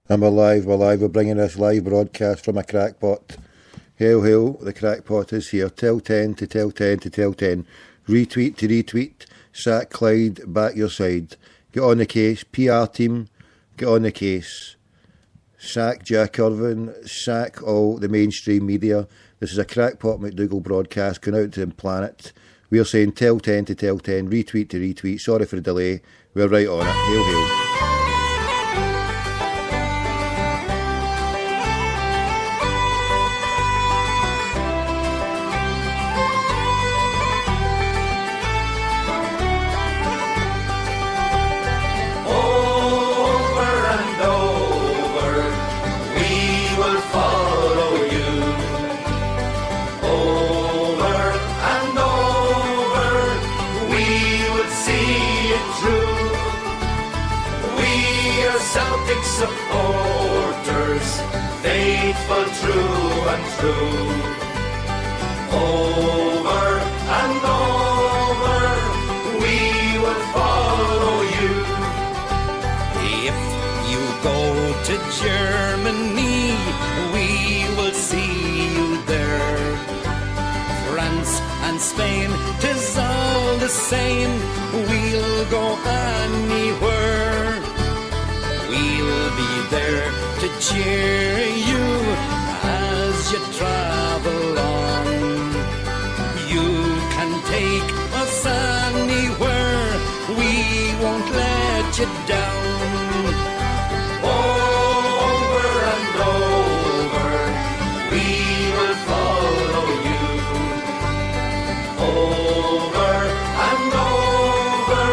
And we're live. We're bringing this live broadcast from a crackpot. Hail, hail, the crackpot is here. Tell 10 to tell 10 to tell 10. Retweet to retweet. Sack Clyde, back your side. Get on the case. PR team, get on the case. Sack Jack Irvin. Sack all the mainstream media. This is a crackpot McDougall broadcast going out to the planet. We're saying tell 10 to tell 10. Retweet to retweet. Sorry for the delay. We're right on it. Hail, hail. CELTIC supporters, faithful, true and true. Over and over, we will follow you. If you go to Germany, we will see you there. France and Spain, 'tis all the same, we'll go anywhere. We'll be there to cheer you as you travel on. You can take us anywhere, we won't let you down. Over and over, we will follow you. Over and over,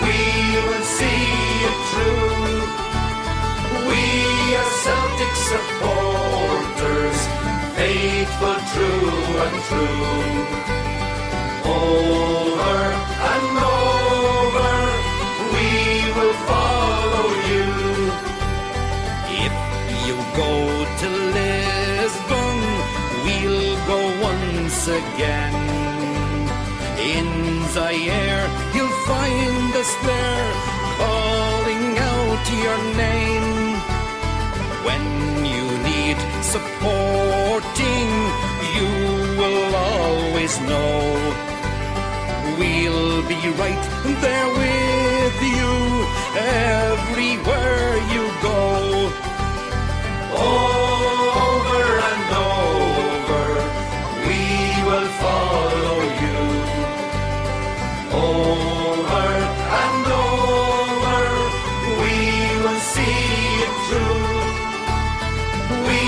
we will see it through. We are CELTIC supporters, faithful, true and true. Over and over, we will follow you. If you go to Lisbon, we'll go once again. In Zaire, you'll find us there, calling out your name. When you need supporting, you will always know. We'll be right there with you, everywhere you go. Over and over, we will follow you. Over and over, we will see it through. We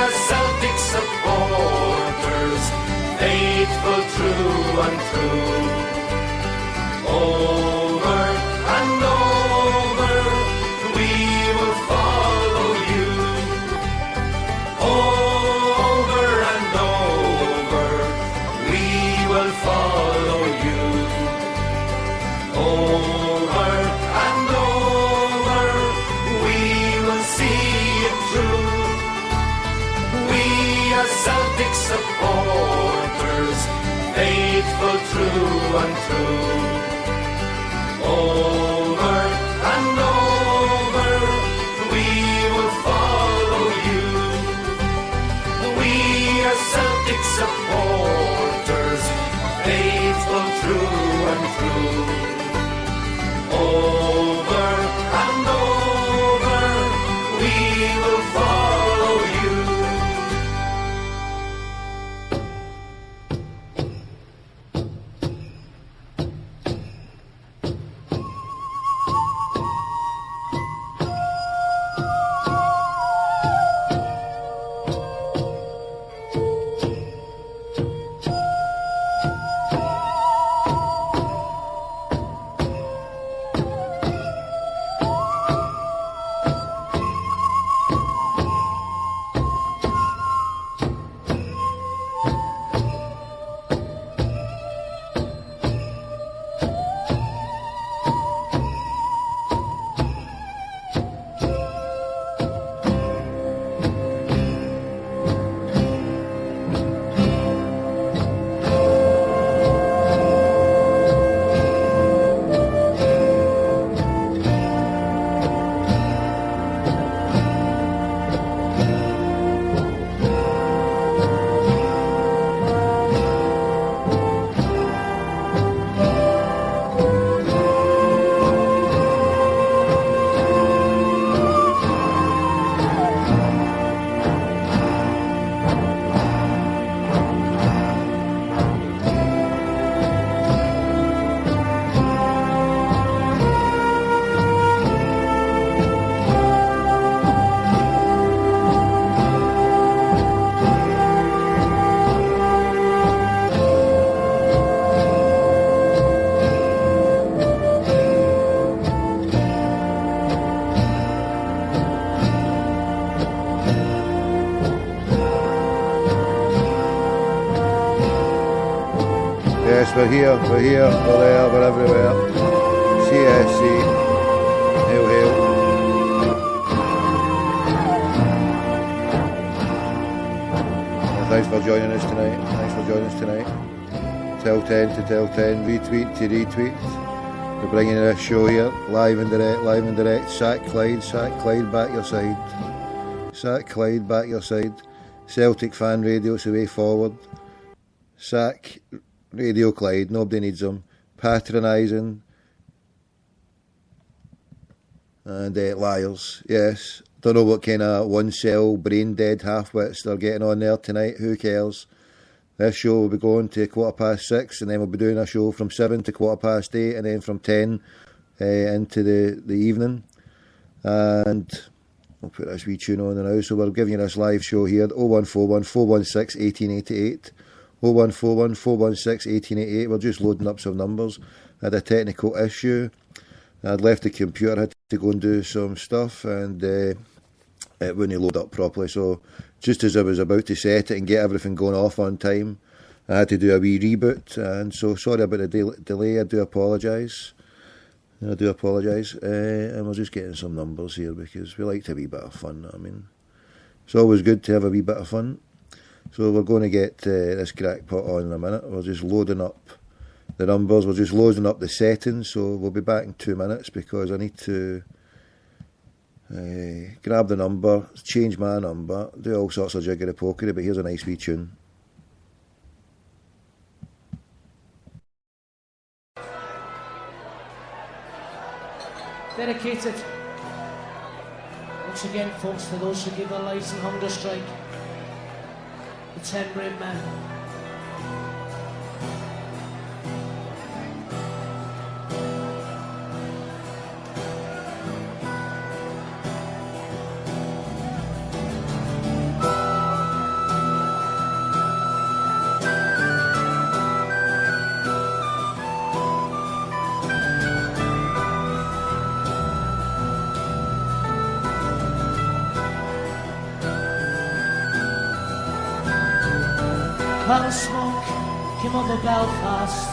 are CELTIC supporters, faithful, true and true. Over and over, we will follow you. Over and over, we will follow you. Over and over, we will see it through. We are CELTIC supporters, faithful, true and true. we're here, we're there, we're everywhere. CSC, hail, hail. Thanks for joining us tonight. Tell 10 to tell 10, retweet to retweet. We're bringing this show here, live and direct. Sack Clyde, back your side. Sack Clyde, back your side. Celtic fan radio's the way forward. Sack Radio Clyde, nobody needs them. Patronising and liars, yes. Don't know what kind of one-cell, brain-dead half-wits they're getting on there tonight. Who cares? This show will be going to 6:15, and then we'll be doing a show from 7 to 8:15, and then from 10 into the evening. And I'll put this wee tune on now. So we're giving you this live show here, 0141 416 1888. 0141 416 1888. We're just loading up some numbers. I had a technical issue. I'd left the computer, had to go and do some stuff, and it wouldn't load up properly. So just as I was about to set it and get everything going off on time, I had to do a wee reboot. And so sorry about the delay. I do apologise. And we're just getting some numbers here because we like to have a wee bit of fun. I mean, it's always good to have a wee bit of fun. So we're going to get this crackpot on in a minute. We're just loading up the numbers. We're just loading up the settings. So we'll be back in 2 minutes because I need to grab the number, change my number, do all sorts of jiggery-pokery. But here's a nice wee tune. Dedicated once again, folks, to those who give their lives in hunger strike. The 10 brave men. Cloud of smoke came over Belfast.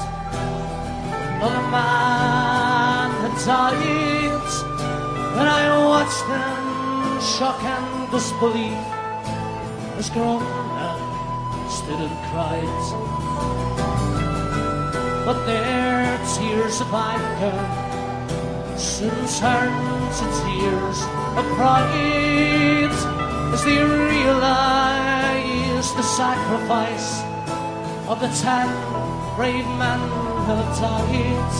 Another man had died. When I watched in shock and disbelief, as grown men stood and cried. But their tears of anger soon turned to tears of pride as they realized the sacrifice of the 10 brave men who have died.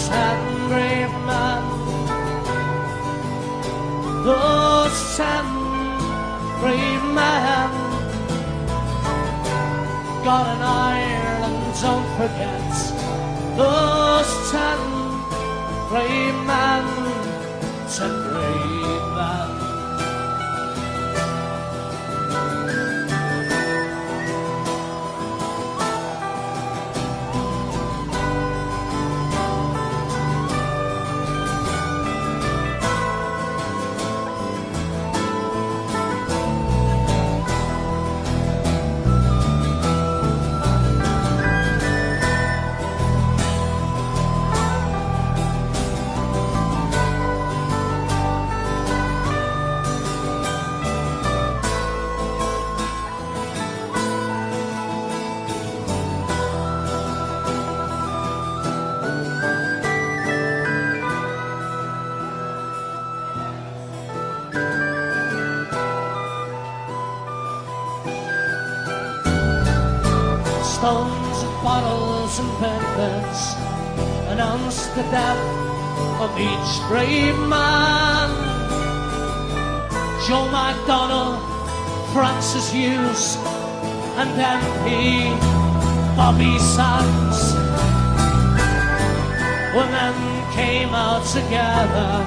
10 brave men, those 10 brave men. God in Ireland, don't forget those 10 brave men, 10 brave men. Stones and bottles and bedbeds announced the death of each brave man. Joe MacDonald, Francis Hughes, and MP Bobby Sands. Women came out together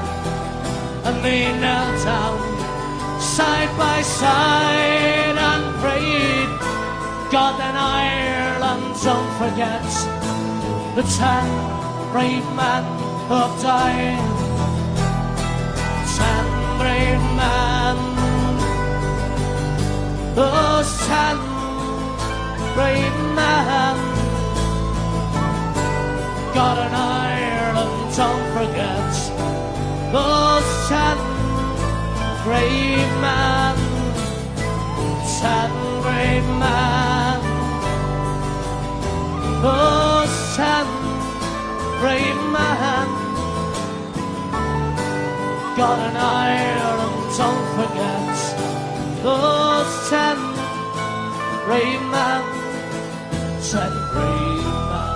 and they knelt down side by side and prayed, God in Ireland, don't forget the 10 brave men who have died. 10 brave men, those 10 brave men. those 10 brave men, 10 brave men, those 10 brave men. Got an iron and don't forget those 10 brave men, 10 brave men.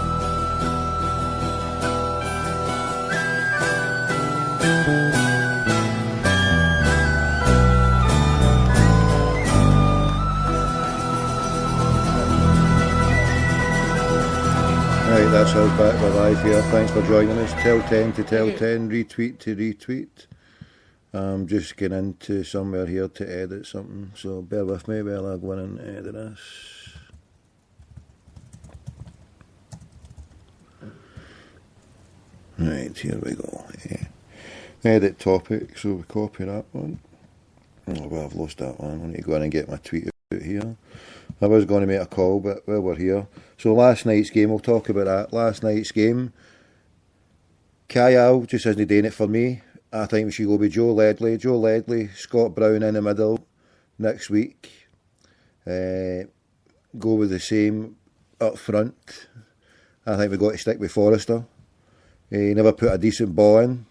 Right, that's us back with live here. Thanks for joining us. Tell 10 to tell 10, retweet to retweet. I'm just getting into somewhere here to edit something, so bear with me while I go in and edit this. Right, here we go. Edit topic, so we copy that one. Oh, well, I've lost that one. I need to go in and get my tweet out here. I was going to make a call, but well, we're here. So last night's game, we'll talk about that. Last night's game, Kyle just isn't doing it for me. I think we should go with Joe Ledley, Scott Brown in the middle next week. Go with the same up front. I think we've got to stick with Forrester. He never put a decent ball in.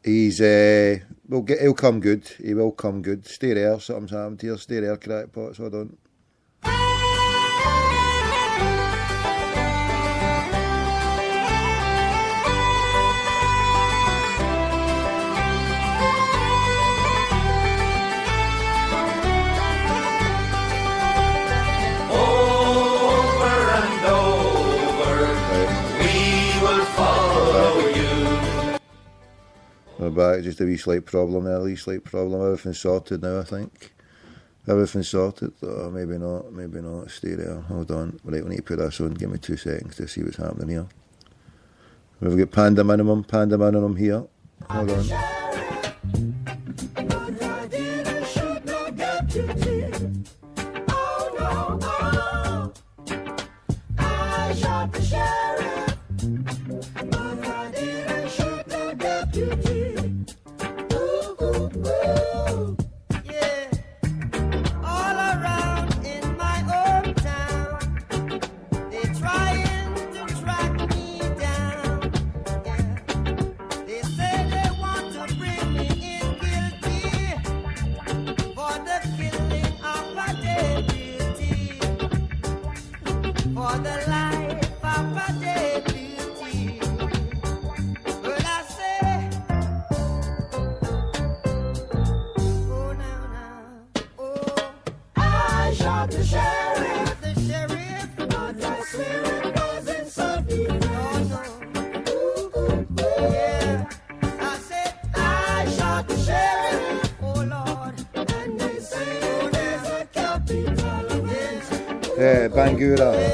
He's he'll come good. He will come good. Stay there, something's happened here. Stay there, crackpots, hold on. We're back, just a wee slight problem there, everything's sorted now, I think. Everything's sorted, oh, maybe not, stay there, hold on. Right, we need to put this on, give me 2 seconds to see what's happening here. We've got Panda Minimum here, hold on.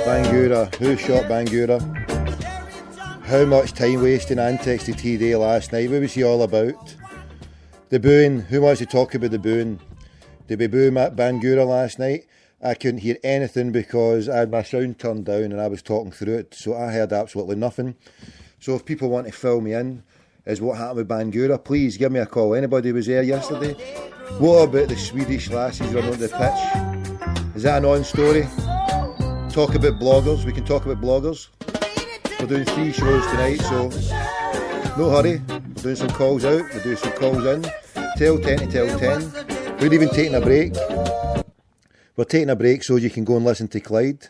Bangura, who shot Bangura? How much time wasting antics did he do last night? What was he all about? The booing, who wants to talk about the booing? Did we boo Bangura last night? I couldn't hear anything because I had my sound turned down and I was talking through it, so I heard absolutely nothing. So if people want to fill me in as what happened with Bangura, please give me a call. Anybody was there yesterday? What about the Swedish lasses running onto the pitch? Is that a non-story? Talk about bloggers, we can talk about bloggers. We're doing 3 shows tonight, so no hurry. We're doing some calls out, we're doing some calls in. Tell 10 to tell 10. We're even taking a break. We're taking a break so you can go and listen to Clyde.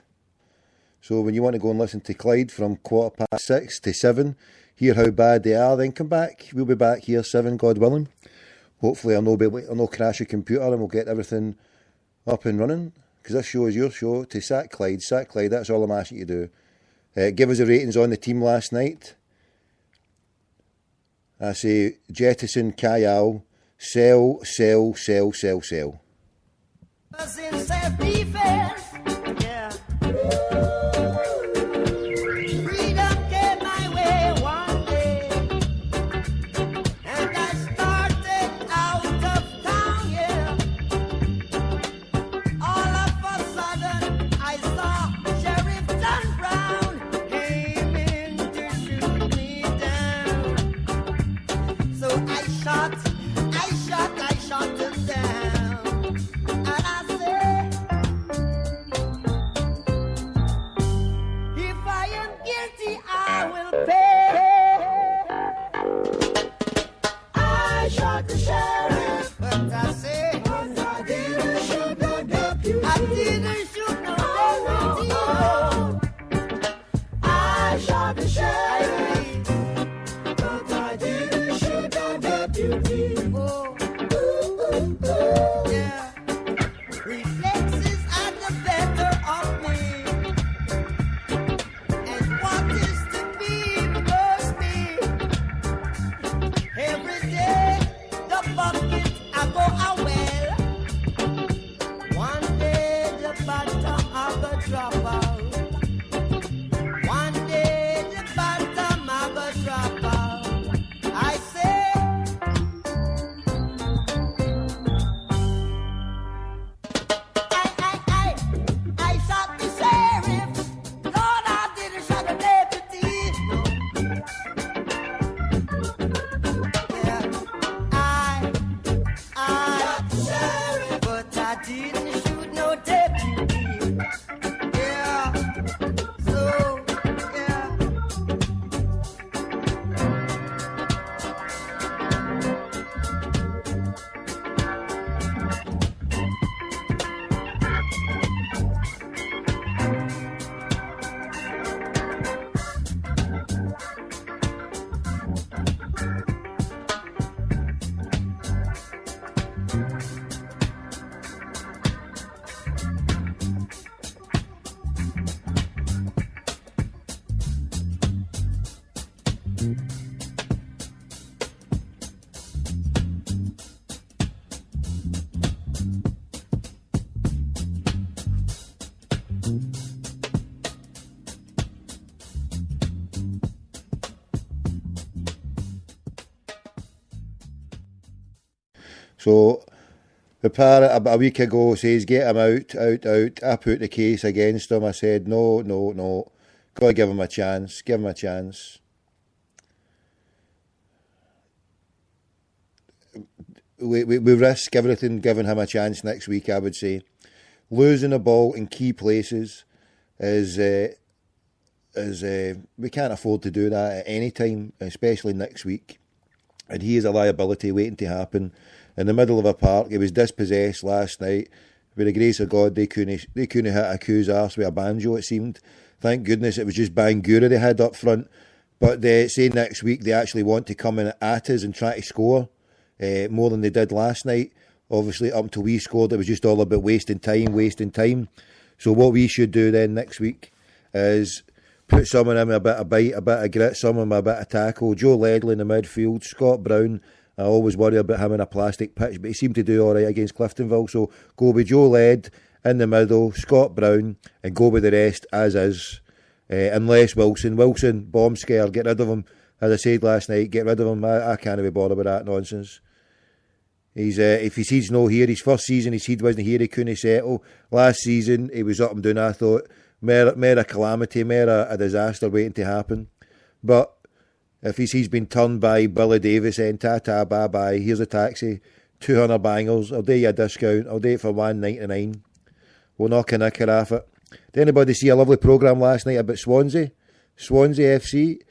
So when you want to go and listen to Clyde from 6:15 to 7, hear how bad they are, then come back. We'll be back here 7, God willing. Hopefully I'll no crash a computer and we'll get everything up and running. Because this show is your show, to sack Clyde, that's all I'm asking you to do. Give us the ratings on the team last night. I say, jettison, Kyle, sell. shot the sheriff, but I say, but I didn't shoot no deputy. I didn't shoot no deputy. I shot the sheriff, but I didn't shoot no deputy. Oh, yeah. Reflexes are the better of me, and what is to be must be. Every day the bucket I go a well. One day the bottom I go drop out. One day the bottom I go drop out. I say, I shot the sheriff. Lord, I didn't shot the deputy. Yeah, I shot the sheriff, but I didn't shoot no deputy. Yeah, so yeah. So the parrot about a week ago says, get him out. I put the case against him. I said, no. Got to give him a chance. Give him a chance. We risk everything giving him a chance next week, I would say. Losing the ball in key places is we can't afford to do that at any time, especially next week. And he is a liability waiting to happen. In the middle of a park, he was dispossessed last night. With the grace of God, they couldn't hit a coo's arse with a banjo, it seemed. Thank goodness it was just Bangura they had up front. But they say next week they actually want to come in at us and try to score more than they did last night. Obviously, up until we scored, it was just all about wasting time. So what we should do then next week is put someone in with a bit of bite, a bit of grit, someone with a bit of tackle. Joe Ledley in the midfield, Scott Brown. I always worry about him in a plastic pitch, but he seemed to do all right against Cliftonville. So go with Joe Led in the middle, Scott Brown, and go with the rest as is. Unless Wilson, bomb scare, get rid of him. As I said last night, get rid of him. I can't be bothered with that nonsense. He's if his seed's no here, his first season his seed wasn't here, he couldn't settle. Last season he was up and down, I thought. Mere a calamity, mere a disaster waiting to happen. But if he's been turned by Billy Davis and ta-ta, bye-bye, here's a taxi, 200 bangles, I'll do you a discount, I'll do it for $1.99. We'll knock a knicker off it. Did anybody see a lovely programme last night about Swansea? Swansea FC?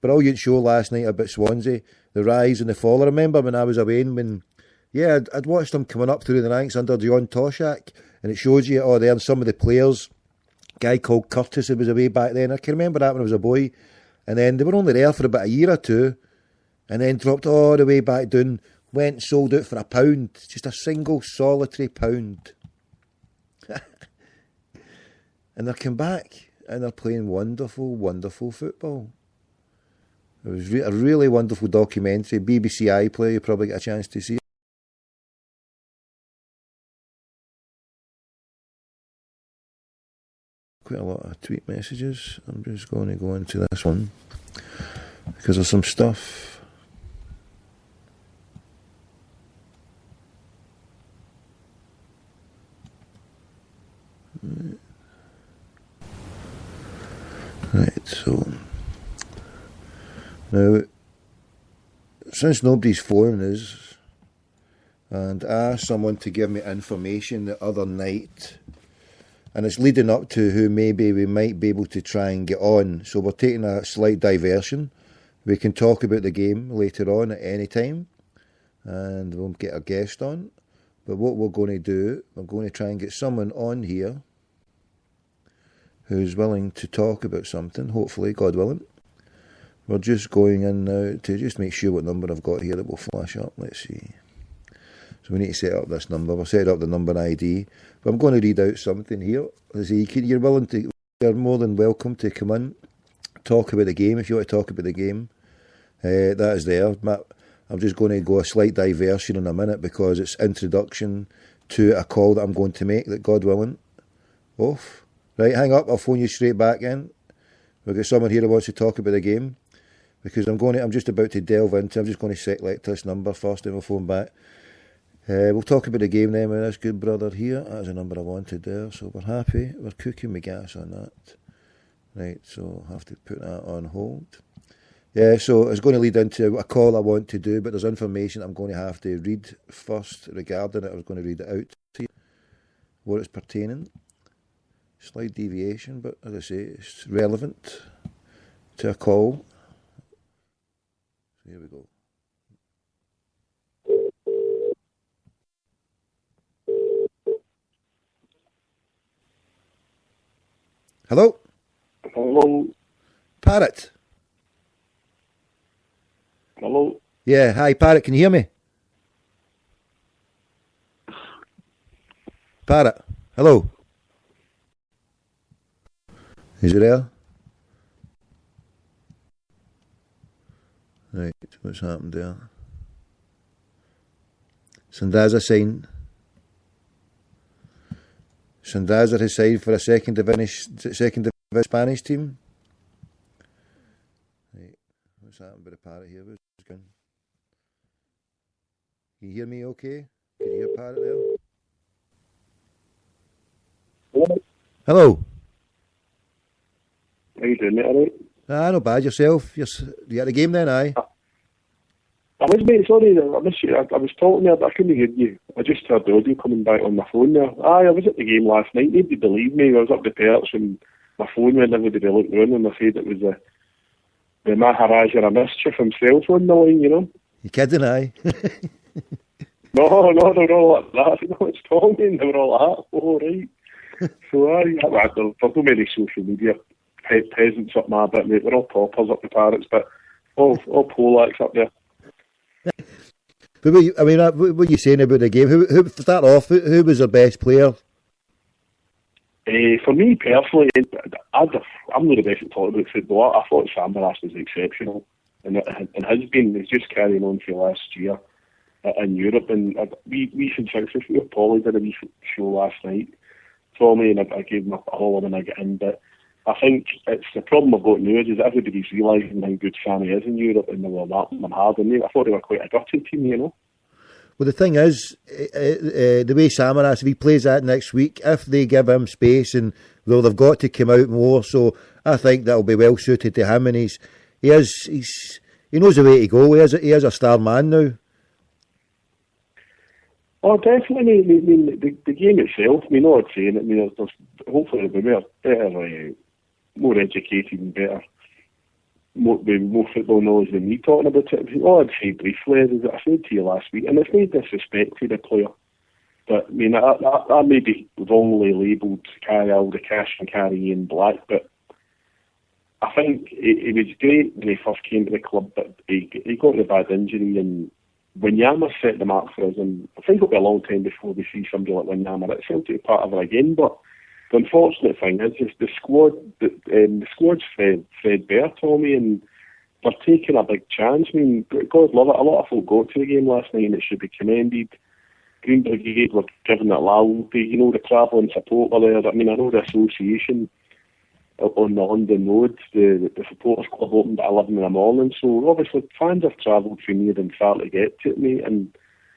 Brilliant show last night about Swansea, the rise and the fall. I remember when I was away, I'd watched them coming up through the ranks under John Toshak, and it shows you, there and some of the players. A guy called Curtis who was away back then. I can remember that when I was a boy. And then they were only there for about a year or two, and then dropped all the way back down, went and sold out for £1, just a single solitary £1. And they're come back, and they're playing wonderful, wonderful football. It was a really wonderful documentary, BBC iPlayer, you probably get a chance to see it. Quite a lot of tweet messages. I'm just going to go into this one because there's some stuff. Right, so now, since nobody's phoned us, and I asked someone to give me information the other night, and it's leading up to who maybe we might be able to try and get on. So we're taking a slight diversion. We can talk about the game later on at any time. and we'll get a guest on. But what we're going to do, we're going to try and get someone on here who's willing to talk about something, hopefully, God willing. We're just going in now to just make sure what number I've got here that will flash up. Let's see. So we need to set up this number. We'll set up the number ID. But I'm going to read out something here. You're more than welcome to come in, talk about the game. If you want to talk about the game, that is there. I'm just going to go a slight diversion in a minute because it's introduction to a call that I'm going to make that, God willing, off. Right, hang up. I'll phone you straight back in. We've got someone here who wants to talk about the game. Because I'm just about to delve into, I'm just going to select this number first and we'll phone back. We'll talk about the game then with this good brother here. That's a number I wanted there, so we're happy. We're cooking with gas on that. Right, so I have to put that on hold. Yeah, so it's going to lead into a call I want to do, but there's information I'm going to have to read first regarding it. I was going to read it out to you, what it's pertaining. Slight deviation, but as I say, it's relevant to a call. Here we go. Hello? Hello? Parrot? Hello? Yeah, hi Parrot, can you hear me? Parrot, hello? Is it there? Right, what's happened there? Sandaza signed. Sandaza has signed for a second division Spanish team. Right, what's happened with the Parrot here? What's going? Can you hear me okay? Can you hear Parrot there? Hello? Hello? How you doing, mate? All right? Not bad. Yourself? You at the game then, aye? I was, mate, sorry, I missed you. I was talking there, but I couldn't hear you. I just heard the audio coming back on my phone there. Aye, I was at the game last night. Nobody believed me. I was up the perch and my phone went, everybody looked round and I said it was the Maharaja of Mischief himself on the line, you know. You kidding, aye? No, they were all like that. No, it's Tommy, and they were all like that. Oh, right. So, there's no many social media peasants up my bit, mate. We're all toppers up the Parrots, but all Polacks up there. But what are you saying about the game? Who to start off, who was the best player? For me personally, I'm not the best at talking about football. I thought Samaras was exceptional, and has been. He's just carrying on for last year in Europe. And we should Paulie did a wee show last night, Tommy, and I gave him a holler when I get in. But I think it's the problem I've got now is everybody's realising how good Sammy is in Europe, and they were marking them hard. And I thought they were quite a gutted team, you know. Well, the thing is, the way Samaras, if he plays that next week, if they give him space, and though they've got to come out more, so I think that'll be well suited to him, and he knows the way to go. He is a star man now. Oh, definitely. I mean, the game itself. I mean, not saying it. I mean, there's hopefully there'll be better, more educated and better. More football knowledge than me talking about it. All I'd say briefly is that I said to you last week, and it's no disrespect to the player, but I mean, I may be wrongly labelled carry all the cash and carry Ian Black, but I think he was great when he first came to the club, but he got the bad injury, and Wanyama set the mark for us, and I think it'll be a long time before we see somebody like Wanyama at Celtic part of it again, but the unfortunate thing is the squad's fed bare, Tommy, and they're taking a big chance. I mean, God love it, a lot of folk got to the game last night and it should be commended. Green Brigade were giving it loyalty, you know, the travelling support were there. I mean, I know the association on the London Road, the supporters club opened at 11 in the morning, so obviously fans have travelled from near and far to get to me, and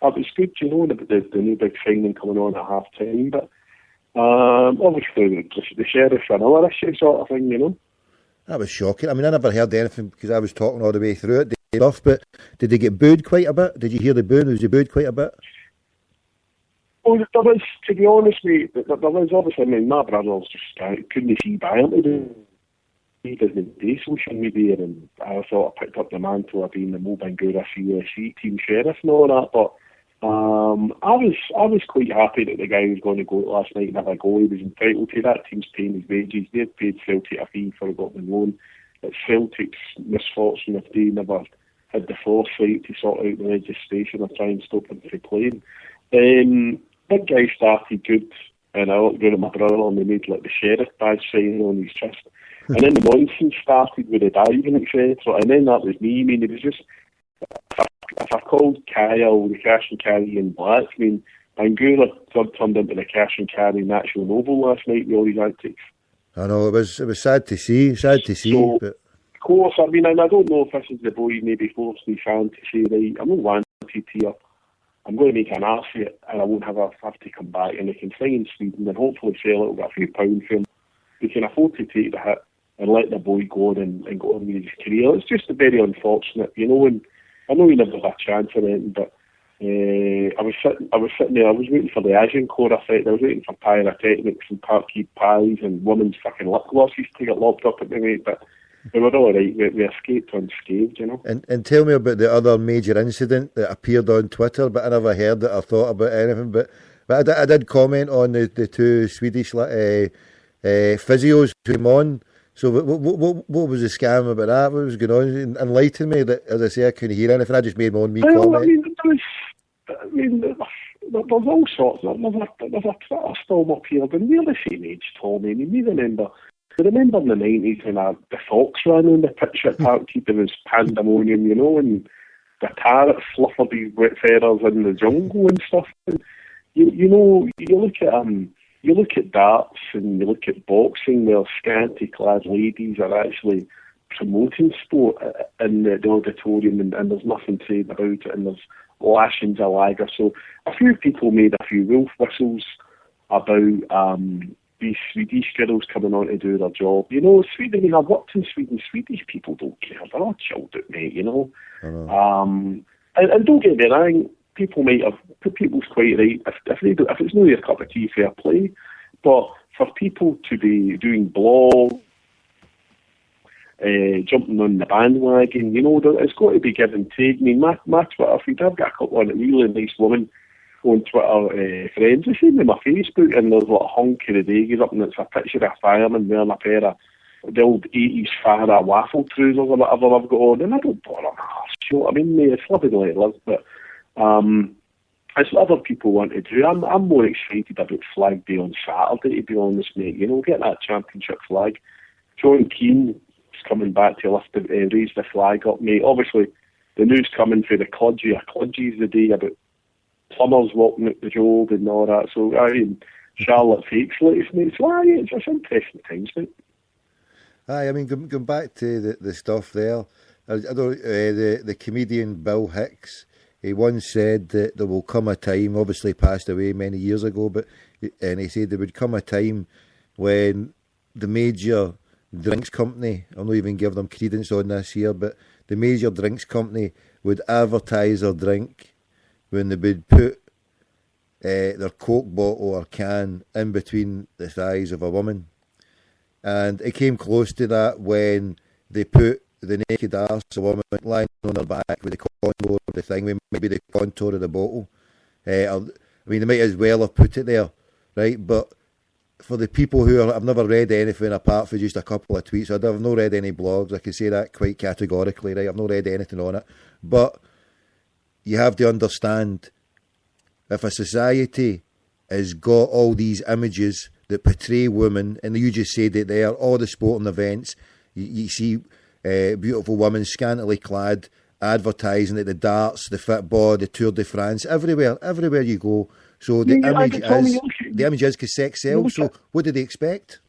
it was good, you know, the new big signing coming on at half time, but obviously the sheriff's another issue sort of thing, you know. That was shocking. I mean, I never heard anything because I was talking all the way through it, but did they get booed quite a bit? Did you hear the booing? Was he booed quite a bit? Well, there was, to be honest, mate, there was obviously, I mean, my brothers just couldn't see by him. he doesn't do social media, and I thought I picked up the mantle of being the Mo Bangura CSE team sheriff and all that, but I was quite happy that the guy was going to go last night and have a go. He was entitled to that. Team's paying his wages. They'd paid Celtic a fee for got the loan. It's Celtic's misfortune if they never had the foresight to sort out the legislation or try and stop him from playing. Big guy started good, and I looked down at my brother and they made like the sheriff badge sign on his chest. And then the nonsense started with the diving, etc. And then that was me. I mean, it was just, if I called Kyle the cash and carry in black, I mean, Bangura turned into the cash and carry National Noble last night with all these antics. I know, it was sad to see, So, but of course, I mean, and I don't know if this is the boy maybe forced me fan to say, right, I'm not wanted here. I'm going to make an arse of it, and I won't have to come back, and they can sign in Sweden and hopefully sell it over a few pounds for him. They can afford to take the hit and let the boy go on and go on with his career. It's just very unfortunate, you know, and I know he never had a chance or anything, but I was sitting there, I was waiting for the Agincourt effect, I was waiting for pyrotechnics and parkkeep pies and women's fucking lip glosses to get lobbed up at me, mate, but we were all right, we escaped unscathed, you know. And tell me about the other major incident that appeared on Twitter, but I never heard it or thought about anything, but I did comment on the two Swedish physios who came on. So what was the scam about that? What was going on? Enlighten me. That, as I say, I couldn't hear anything. I just made my own comment. There's all sorts. There's a Twitter storm up here, but we're the same age, Tommy. I mean, we remember in the 90s when the Fox ran on the pitch at Parkkeep, there was pandemonium, you know, and the parrots fluffered these wet feathers in the jungle and stuff. And you know, you look at darts and you look at boxing where scantily-clad ladies are actually promoting sport in the auditorium and there's nothing said about it and there's lashings of lager. So a few people made a few wolf whistles about these Swedish girls coming on to do their job. You know, Sweden, I mean, I've worked in Sweden. Swedish people don't care. They're all chilled out, mate, you know. And don't get me wrong, people's quite right. If it's not your cup of tea, fair play. But for people to be doing blogs, jumping on the bandwagon, you know, it's got to be give and take. I mean, my Twitter feed, I've got a couple of really nice women on Twitter, friends. The same with my Facebook, and there's like a hunk of the day up, and it's a picture of a fireman wearing a pair of the old 80s Farah waffle trousers or whatever I've got on, and I don't bother my arse. You know what I mean? It's living like live, but it's what other people want to do. I'm more excited about Flag Day on Saturday, to be honest, mate. You know, get that championship flag. John Keane is coming back to raise the flag up, mate. Obviously, the news coming for the clergy. Clergy's the day about plumbers walking out the road and all that. So, I mean, Charlotte fakes latest, mate. So, it's interesting times, mate. I mean, going back to the stuff there, I know the comedian Bill Hicks, he once said that there will come a time, obviously passed away many years ago, and he said there would come a time when the major drinks company, I'll not even give them credence on this here, but the major drinks company would advertise their drink when they would put their Coke bottle or can in between the thighs of a woman. And it came close to that when they put the naked arse of a woman lying on her back with the contour of the thing, with maybe the contour of the bottle. I mean, they might as well have put it there, right? But for the people I've never read anything apart from just a couple of tweets. I've not read any blogs. I can say that quite categorically, right? I've not read anything on it. But you have to understand, if a society has got all these images that portray women, and you just said it there, all the sporting events, you see beautiful women scantily clad advertising at the darts, the football, the Tour de France, everywhere you go. So the image is because sex sells. So what do they expect?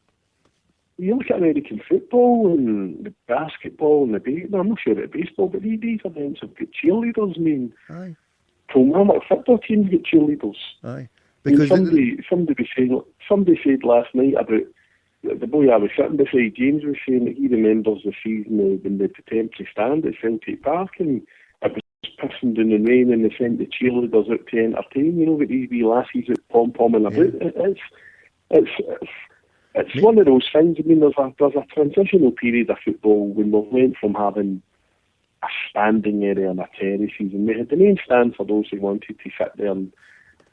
You look at American football and the basketball and the baseball. I'm not sure about baseball, but these events have got cheerleaders. I mean, aye. Pro football teams get cheerleaders. Aye. Because somebody said last night about the boy I was sitting beside, James, was saying that he remembers the season when the temporary stand at Celtic Park and it was pissing down and rain and they sent the cheerleaders out to entertain, you know, with these wee lassies at pom-pomming about. it's one of those things. I mean, there's a transitional period of football when we went from having a standing area and a terraces, and we had the main stand for those who wanted to sit there and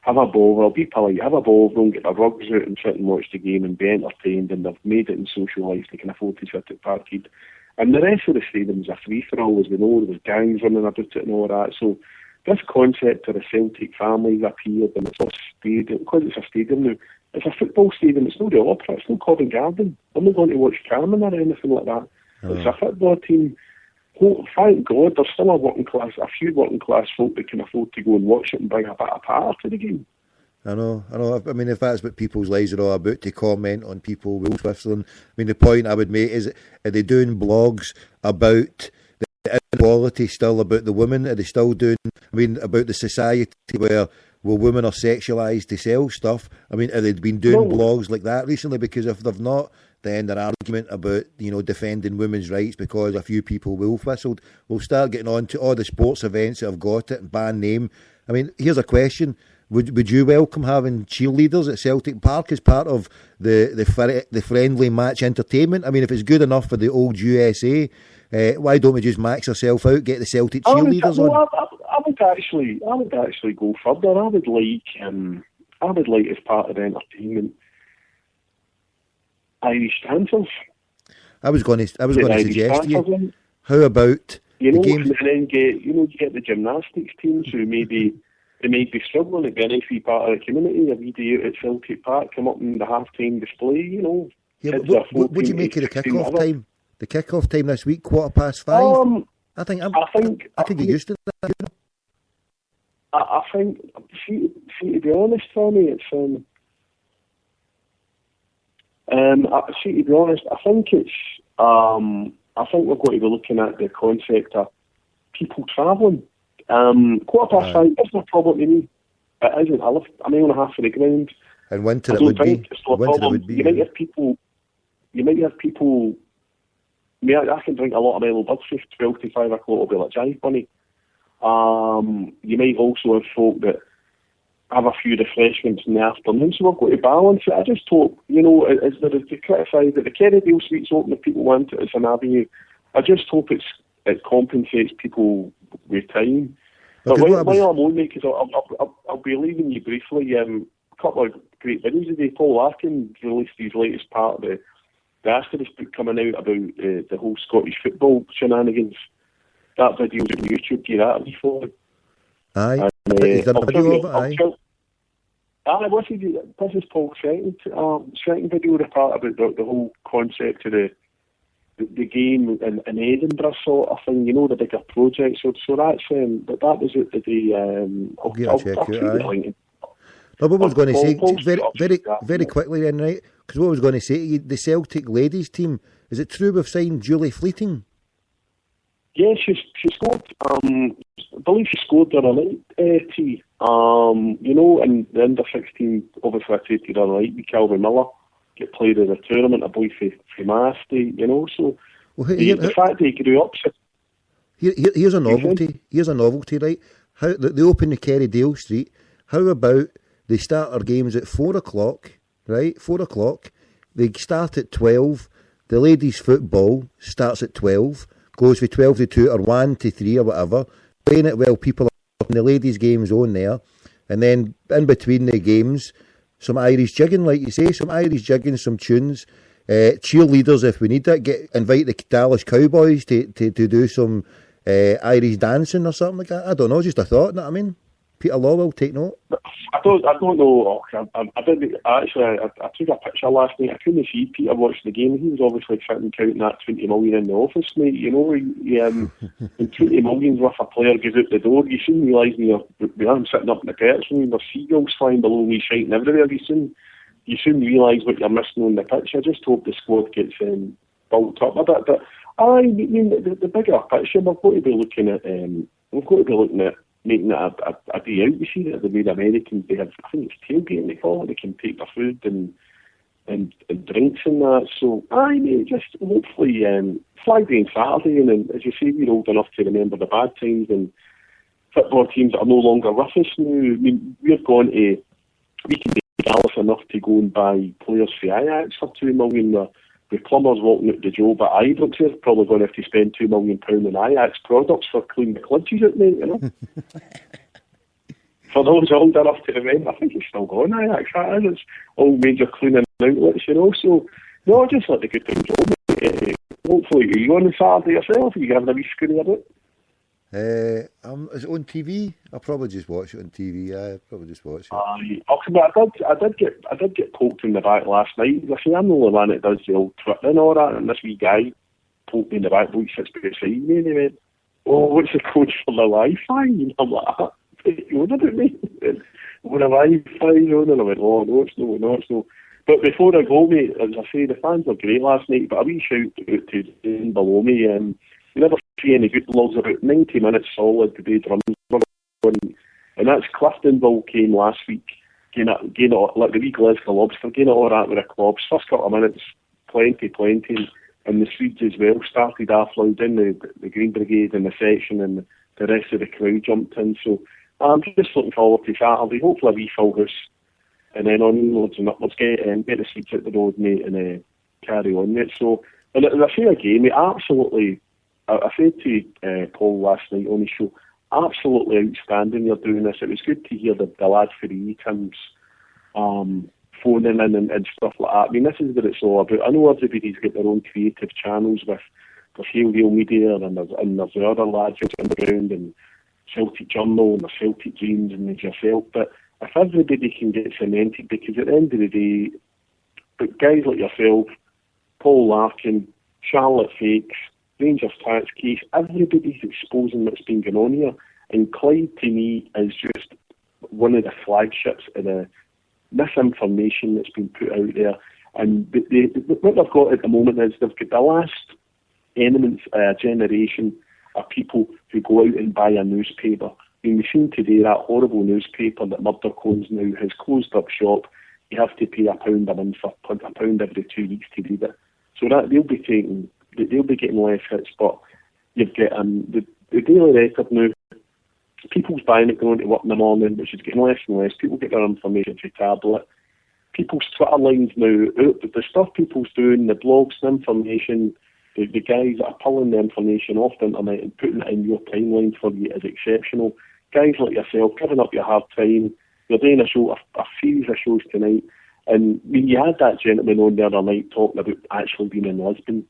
have a bother, be polite, have a bother, don't get their rugs out and sit and watch the game and be entertained, and they've made it in social life, they can afford to sit at Parkhead. And the rest of the stadium's a free-for-all, as we know, there was gangs running about it and all that. So this concept of the Celtic families appeared, and it's a stadium, because it's a stadium now, it's a football stadium, it's not the Opera, it's not Covent Garden. I'm not going to watch Carmen or anything like that. It's a football team. Oh, thank God, there's still a few working class folk that can afford to go and watch it and bring a bit of power to the game. I know. I mean, if that's what people's lives are all about, to comment on people whistling. I mean, the point I would make is, are they doing blogs about the inequality still about the women? Are they still doing, I mean, about the society where women are sexualised to sell stuff? I mean, have they been doing blogs like that recently? Because if they've not, then their argument about, defending women's rights because a few people wolf whistled will start getting on to all the sports events that have got it and ban name. I mean, here's a question. Would you welcome having cheerleaders at Celtic Park as part of the friendly match entertainment? I mean, if it's good enough for the old USA, why don't we just max ourselves out, get the Celtic cheerleaders on? I would actually go further. I would like as part of the entertainment Irish dancers. I was going to suggest to you. How about the games? And then you get the gymnastics teams who they might be struggling to be an FE part of the community. A wee day out at Celtic Park, come up in the half-time display. Yeah, what do you make of the kick-off time? The kick-off time this week, 5:15. I think I could get used to that. I think. See, to be honest, Tommy, it's. To be honest, I think it's. I think we're going to be looking at the concept of people travelling. 5:15 isn't a problem to me. It isn't. I live a mile and a half from the ground. And winter it would be. You might have people. I mean, I can drink a lot of Milo Bud for 12 to 5 o'clock. It'll be like jive bunny. You might also have folk that have a few refreshments in the afternoon, so we've got to balance it. I just hope, as there is to criticise that the Kerrydale Suite's open if people want it as an avenue. I just hope it compensates people with time. But while I'm on, because I'll be leaving you briefly, a couple of great videos today. Paul Larkin released his latest part of the Asterisk book coming out about the whole Scottish football shenanigans. That video's on YouTube, get that before. Aye. Is there a video of it? Aye. This is Paul Shetton video, the part about the whole concept of the game in Edinburgh sort of thing, the bigger project. So that's but that was it today. I'll check it out. No, what I was going to say, very quickly then, right? Because what I was going to say, the Celtic ladies team, is it true we've signed Julie Fleeting? Yeah, she scored. I believe she scored the other night, and the under 16 obviously I take the other night with Calvin Miller, get played in the tournament, a boy for Massey, so the fact that he grew up. Here's a novelty. Here's a novelty, right? How they open the Kerrydale Street. How about they start our games at 4 o'clock, right? 4 o'clock. They start at 12. The ladies' football starts at 12. Goes from 12 to 2 or 1 to 3 or whatever. Playing it while people are in the ladies' games on there. And then in between the games, some Irish jigging, like you say, some tunes. Cheerleaders, if we need that, invite the Dallas Cowboys to do some Irish dancing or something like that. I don't know, just a thought, know what I mean? Peter Lawwell, take note. I don't know. I didn't actually. I took a picture last night. I couldn't see Peter watching the game. He was obviously sitting counting that 20 million in the office, mate. When 20 million's worth a player goes out the door, you soon realise when I'm sitting up in the perch and there's seagulls flying below me, shiting everywhere. You soon realise what you're missing on the pitch. I just hope the squad gets built up a bit. But I mean, the bigger picture, we've got to be looking at. Making it a day out. You see that the way the Americans, they have, I think it's tailgating they call it, they can take their food and drinks and that. So, just hopefully Flag Day and Saturday, and as you say, we're old enough to remember the bad times, and football teams that are no longer with us now. I mean, we can be Dallas enough to go and buy players for Ajax for $2 million. With plumbers walking out the job at Ibrox, they're probably going to have to spend £2 million on Ajax products for cleaning the clutches out, mate, you know. For those old enough to remember, I think it's still going, Ajax, that is. It's all major cleaning outlets, you know. So, no, just let the good things go, mate. Hopefully, are you on the Saturday yourself? Are you having a wee scurry about it? Is it on TV? I'll probably just watch it on TV. Yeah, I'll probably just watch it. I did get poked in the back last night. I say I'm the only one that does the old Twitter and all that, and this wee guy poked me in the back, boy, sits beside me, and he went, "Oh, what's the code for the Wi-Fi?" And I'm like, "You know about me?" When the Wi-Fi on, and I went, "Oh, no, it's no." But before I go, mate, as I say, the fans were great last night, but a wee shout out to Dane below me. You never see any good blogs about 90 minutes solid to be drums were on. And that's Cliftonville came last week, gain it like the wee Glasgow Lobster, gain it all that with the clubs. First couple of minutes, plenty. And the Swedes as well started off loud in the Green Brigade in the section, and the rest of the crowd jumped in. So I'm just looking forward to Saturday. Hopefully a wee full house. And then onwards and upwards, get the seats out the road, mate, and carry on, mate. So, and as I say again, mate, absolutely, I said to Paul last night on his show, absolutely outstanding you're doing this. It was good to hear the lad for the E-Tims phoning in and stuff like that. I mean, this is what it's all about. I know everybody's got their own creative channels with Real Media, and there's the other lads out on the ground, and Celtic Journal, and the Celtic Dreams, and there's yourself, but if everybody can get cemented, because at the end of the day, but guys like yourself, Paul Larkin, Charlotte Fakes, Rangers Tax Case, everybody's exposing what's been going on here. And Clyde, to me, is just one of the flagships of the misinformation that's been put out there. And what they've got at the moment is they've got the last elements of a generation of people who go out and buy a newspaper. I mean, we've seen today that horrible newspaper that Murder Cones now has closed up shop. You have to pay £1 a month for £1 every 2 weeks to read it. So that they'll be getting less hits. But you've got the Daily Record now. People's buying it going to work in the morning, which is getting less and less. People get their information through tablet. People's Twitter lines now, the stuff people's doing, the blogs, the information, the guys that are pulling the information off the internet and putting it in your timeline for you is exceptional. Guys like yourself, giving up your hard time. You're doing a show, a series of shows tonight. And when you had that gentleman on the other night talking about actually being in Lisbon,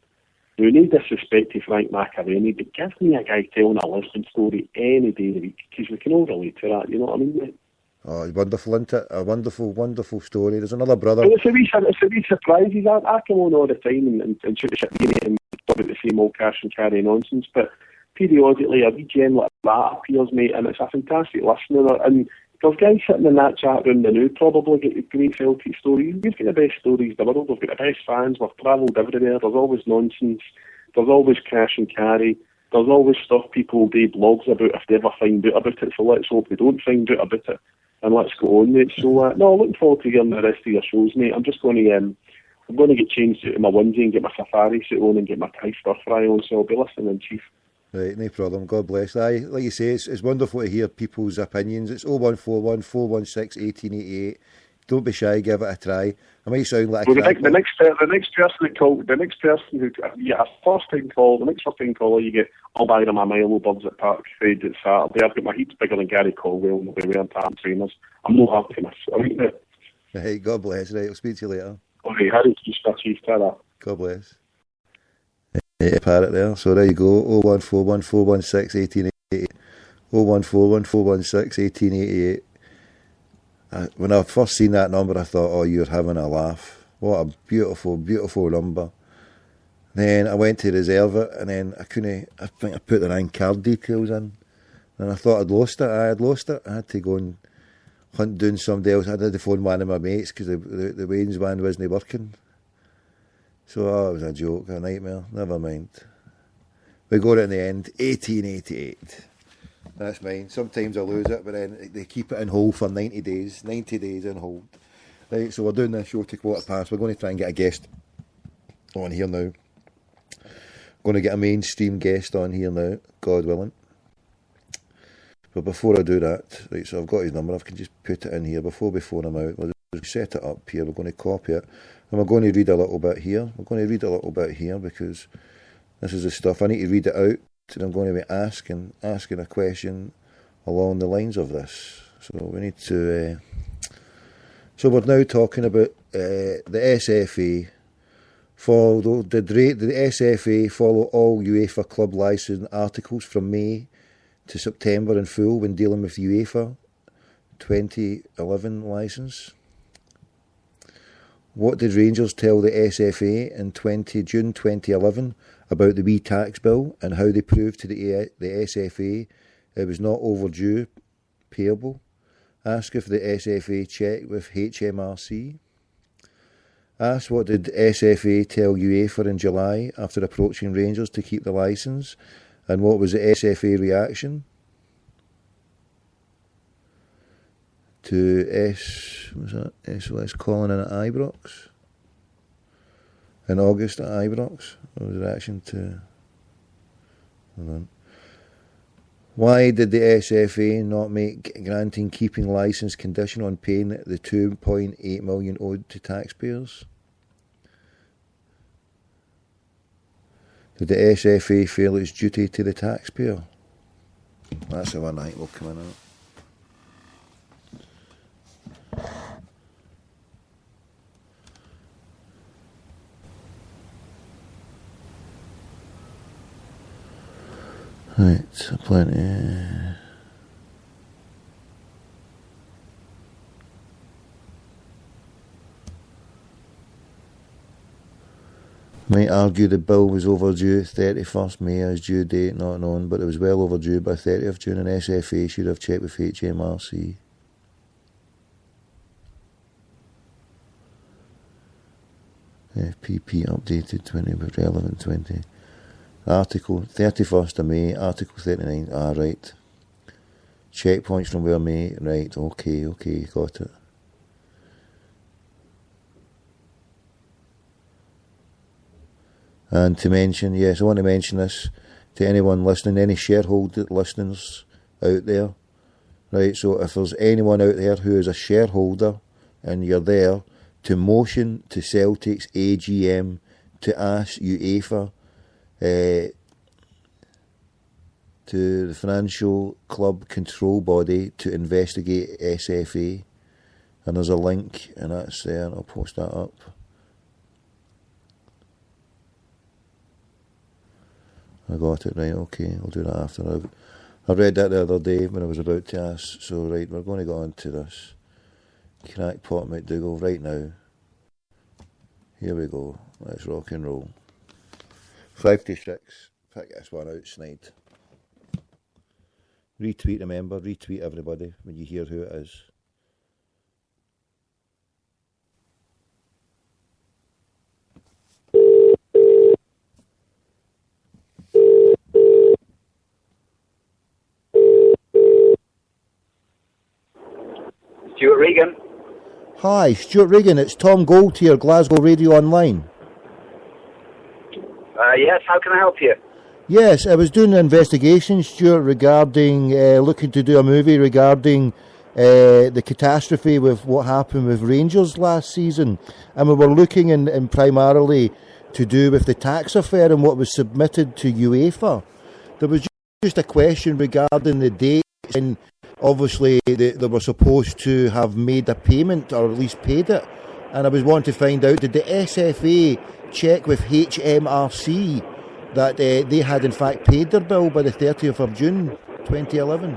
now, no disrespect to Frank McAvenny, but give me a guy telling a Lisbon story any day of the week, because we can all relate to that, you know what I mean, mate? Oh, it's wonderful, isn't it? A wonderful, wonderful story. There's another brother. Well, it's a wee surprises. I come on all the time and shoot the shit and talk about the same old cash and carry nonsense, but periodically a wee gem like that appears, mate, and it's a fantastic listener. And there's guys sitting in that chat room now probably get great Celtic stories. We've got the best stories in the world. We've got the best fans. We've travelled everywhere. There's always nonsense. There's always cash and carry. There's always stuff people do blogs about if they ever find out about it. So let's hope they don't find out about it, and let's go on, mate. So no, looking forward to hearing the rest of your shows, mate. I'm just going to I'm going to get changed out of my onesie and get my safari suit on and get my Thai stir fry on. So I'll be listening, Chief. Right, no problem. God bless. Aye, like you say, it's wonderful to hear people's opinions. It's 0141 416 1888. Don't be shy, give it a try. I might sound like the next person that called, the next person who, yeah, first time caller, you get, I'll buy them a Milo Bugs at Park Fade at Saturday. I've got my heaps bigger than Gary Colwell and I'll be wearing tartan trainers. I'm no hard to miss. Right, God bless. Right, I'll speak to you later. Okay, Harry, Chief, ta-da. God bless. Parrot there. So there you go. 0141 416 1888. 0141 416 1888. When I first seen that number, I thought, oh, you're having a laugh. What a beautiful, beautiful number. Then I went to reserve it, and then I think I put the wrong card details in. And I thought I'd lost it. I had lost it. I had to go and hunt down somebody else. I had to phone one of my mates because the Wayne's one wasn't working. So it was a joke, a nightmare. Never mind. We got it in the end. 1888. That's mine. Sometimes I lose it, but then they keep it in hold for 90 days. 90 days in hold. Right, so we're doing this show to 1:15. We're going to try and get a guest on here now. Going to get a mainstream guest on here now, God willing. But before I do that, right, so I've got his number. I can just put it in here before I'm out. We'll set it up here. We're going to copy it, and we're going to read a little bit here. We're going to read a little bit here because this is the stuff I need to read it out, and I'm going to be asking a question along the lines of this. So we need to. So we're now talking about the SFA. Did the SFA follow all UEFA club licence articles from May to September in full when dealing with UEFA 2011 licence? What did Rangers tell the SFA in June 2011 about the wee tax bill and how they proved to the SFA it was not overdue payable? Ask if the SFA checked with HMRC. Ask what did SFA tell UEFA in July after approaching Rangers to keep the licence, and what was the SFA reaction to SOS calling in at Ibrox in August at Ibrox? What was the reaction to? Hold on. Why did the SFA not make granting keeping licence conditional on paying the 2.8 million owed to taxpayers? Did the SFA fail its duty to the taxpayer? That's the one I think will come in out. Right, plenty. Might argue the bill was overdue 31st May as due date not known, but it was well overdue by 30th June, and SFA should have checked with HMRC. FPP updated 20 with relevant 20. Article 31st of May, Article 39. Right. Checkpoints from where May. Right, okay, got it. And to mention, yes, I want to mention this to anyone listening, any shareholder listeners out there. Right, so if there's anyone out there who is a shareholder and you're there, to motion to Celtic's AGM to ask UEFA to the Financial Club Control Body to investigate SFA, and there's a link and that's there, and I'll post that up. I got it, right, okay, I'll do that after. I read that the other day when I was about to ask. So right, we're going to go on to this Crackpot McDougall right now. Here we go, let's rock and roll. 56, pick this one out, Snide. Retweet, remember, retweet everybody when you hear who it is. Stuart Regan. Hi, Stuart Regan, it's Tom Gold here, Glasgow Radio Online. Yes, how can I help you? Yes, I was doing an investigation, Stuart, regarding looking to do a movie regarding the catastrophe with what happened with Rangers last season, and we were looking in primarily to do with the tax affair and what was submitted to UEFA. There was just a question regarding the dates, and obviously they were supposed to have made a payment or at least paid it, and I was wanting to find out, did the SFA check with HMRC that they had in fact paid their bill by the 30th of June 2011?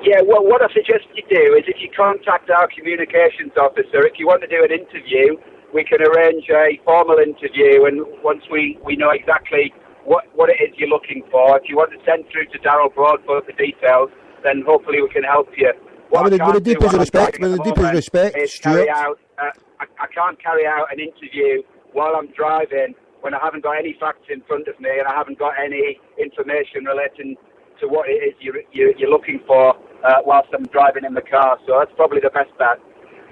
Yeah, well, what I suggest you do is if you contact our communications officer, if you want to do an interview, we can arrange a formal interview, and once we know exactly what it is you're looking for, if you want to send through to Darryl Broadfoot the details, then hopefully we can help you. With the deepest respect, Stuart. I can't carry out an interview while I'm driving when I haven't got any facts in front of me and I haven't got any information relating to what it is you're looking for whilst I'm driving in the car. So that's probably the best bet.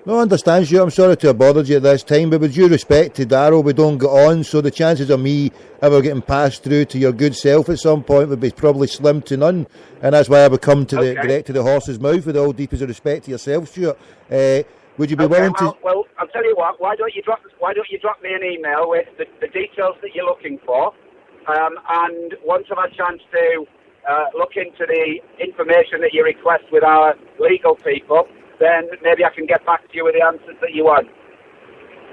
No, I understand, Stuart. I'm sorry to have bothered you at this time, but with due respect to Darryl, we don't get on, so the chances of me ever getting passed through to your good self at some point would be probably slim to none, and that's why I would come to direct to the horse's mouth with all deepest respect to yourself, Stuart. Would you be Okay, willing to? well, I'll tell you what. Why don't you drop me an email with the details that you're looking for, and once I've had a chance to look into the information that you request with our legal people, then maybe I can get back to you with the answers that you want.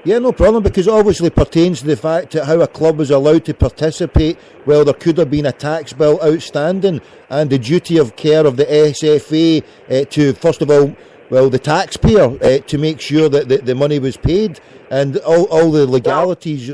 Yeah, no problem, because it obviously pertains to the fact that how a club was allowed to participate. Well, there could have been a tax bill outstanding, and the duty of care of the SFA to, first of all, well, the taxpayer to make sure that the money was paid, and all the legalities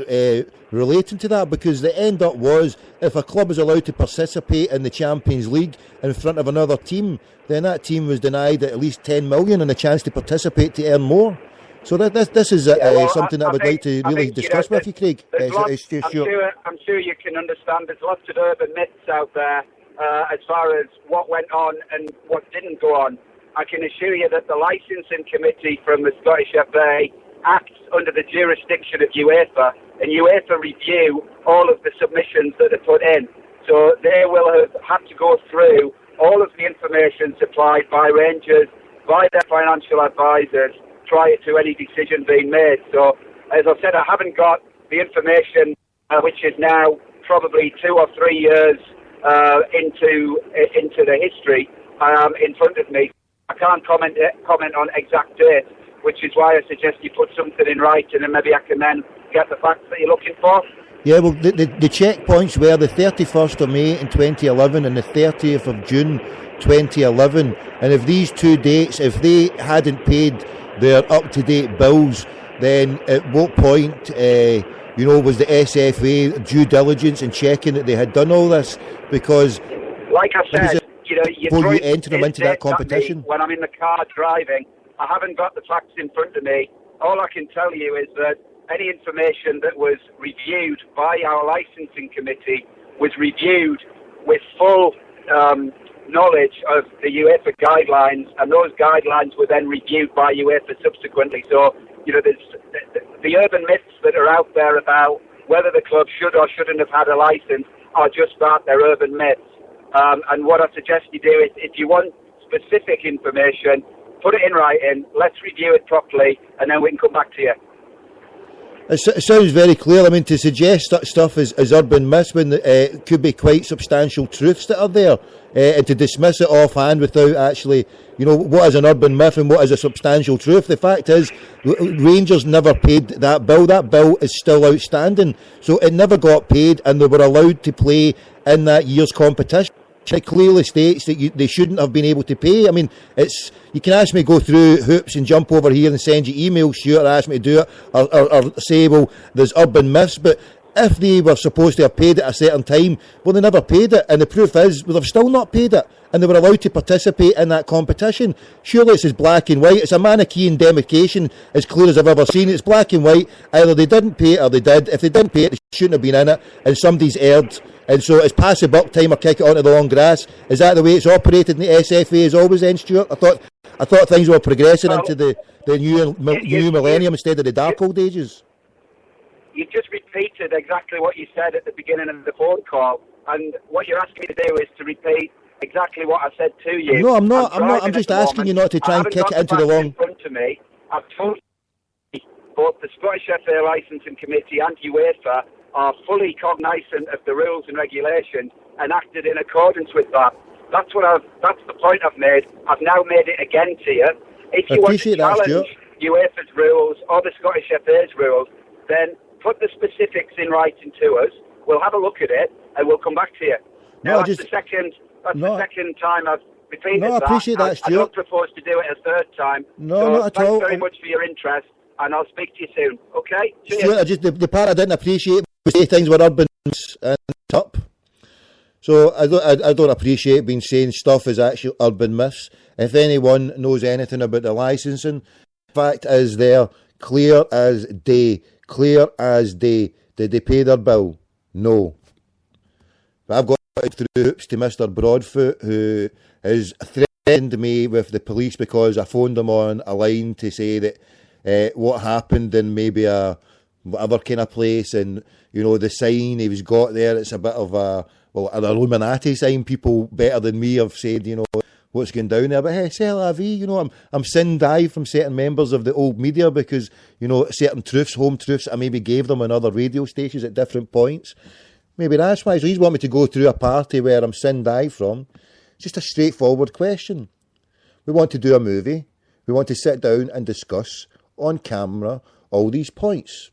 relating to that, because the end up was, if a club is allowed to participate in the Champions League in front of another team, then that team was denied at least 10 million and a chance to participate to earn more. So this is something that I would like to really discuss with you, Craig. I'm sure you can understand there's lots of urban myths out there as far as what went on and what didn't go on. I can assure you that the licensing committee from the Scottish FA acts under the jurisdiction of UEFA, and UEFA review all of the submissions that are put in. So they will have had to go through all of the information supplied by Rangers, by their financial advisors, prior to any decision being made. So, as I said, I haven't got the information, which is now probably 2 or 3 years into the history in front of me. I can't comment on exact dates, which is why I suggest you put something in writing, and maybe I can then get the facts that you're looking for. Yeah, well, the checkpoints were the 31st of May in 2011 and the 30th of June 2011. And if these 2 dates, if they hadn't paid their up-to-date bills, then at what point, was the SFA due diligence in checking that they had done all this? Because, like I said, before you enter them into that competition, when I'm in the car driving, I haven't got the facts in front of me. All I can tell you is that any information that was reviewed by our licensing committee was reviewed with full knowledge of the UEFA guidelines, and those guidelines were then reviewed by UEFA subsequently. So, there's the urban myths that are out there about whether the club should or shouldn't have had a license are just that, they're urban myths. And what I suggest you do is, if you want specific information, put it in writing, let's review it properly, and then we can come back to you. It sounds very clear. I mean, to suggest that stuff is urban myths when it could be quite substantial truths that are there, and to dismiss it offhand without actually, what is an urban myth and what is a substantial truth. The fact is, Rangers never paid that bill. That bill is still outstanding. So it never got paid, and they were allowed to play in that year's competition. It clearly states that they shouldn't have been able to pay. I mean, you can ask me to go through hoops and jump over here and send you emails, sure, or ask me to do it, or say, well, there's urban myths, but if they were supposed to have paid it at a certain time, well, they never paid it, and the proof is, well, they've still not paid it, and they were allowed to participate in that competition. Surely it's as black and white. It's a Manichaean demarcation as clear as I've ever seen. It's black and white. Either they didn't pay it or they did. If they didn't pay it, they shouldn't have been in it, and somebody's erred. And so it's pass the buck time or kick it onto the long grass. Is that the way it's operated in the SFA as always then, Stuart? I thought things were progressing into the new millennium instead of the dark old ages. You just repeated exactly what you said at the beginning of the phone call, and what you're asking me to do is to repeat exactly what I said to you. No, I'm not. I'm just asking you not to try and kick it into the long. In front of me, I've told you both the Scottish FA Licensing Committee and UEFA are fully cognizant of the rules and regulations and acted in accordance with that. That's the point I've made. I've now made it again to you. If you want to challenge UEFA's rules or the Scottish FA's rules, then put the specifics in writing to us. We'll have a look at it and we'll come back to you. Now, that's the second time I've repeated that. No, I appreciate that, Stuart. I don't propose to do it a third time. No, not at all. Thanks very much for your interest, and I'll speak to you soon. Okay? Stuart, the part I didn't appreciate was say things were urban and up. So I don't appreciate being saying stuff is actual urban myths. If anyone knows anything about the licensing, the fact is they're clear as day. Clear as day. Did they pay their bill? No. But I've got through hoops to Mr. Broadfoot, who has threatened me with the police because I phoned him on a line to say that what happened in maybe a whatever kind of place, and the sign he was got there, it's a bit of an Illuminati sign. People better than me have said, what's going down there. But hey, c'est la vie, you know, I'm sin die from certain members of the old media because, you know, certain truths, home truths, I maybe gave them on other radio stations at different points. Maybe that's why. So he's want me to go through a party where I'm sin die from. It's just a straightforward question. We want to do a movie. We want to sit down and discuss on camera all these points.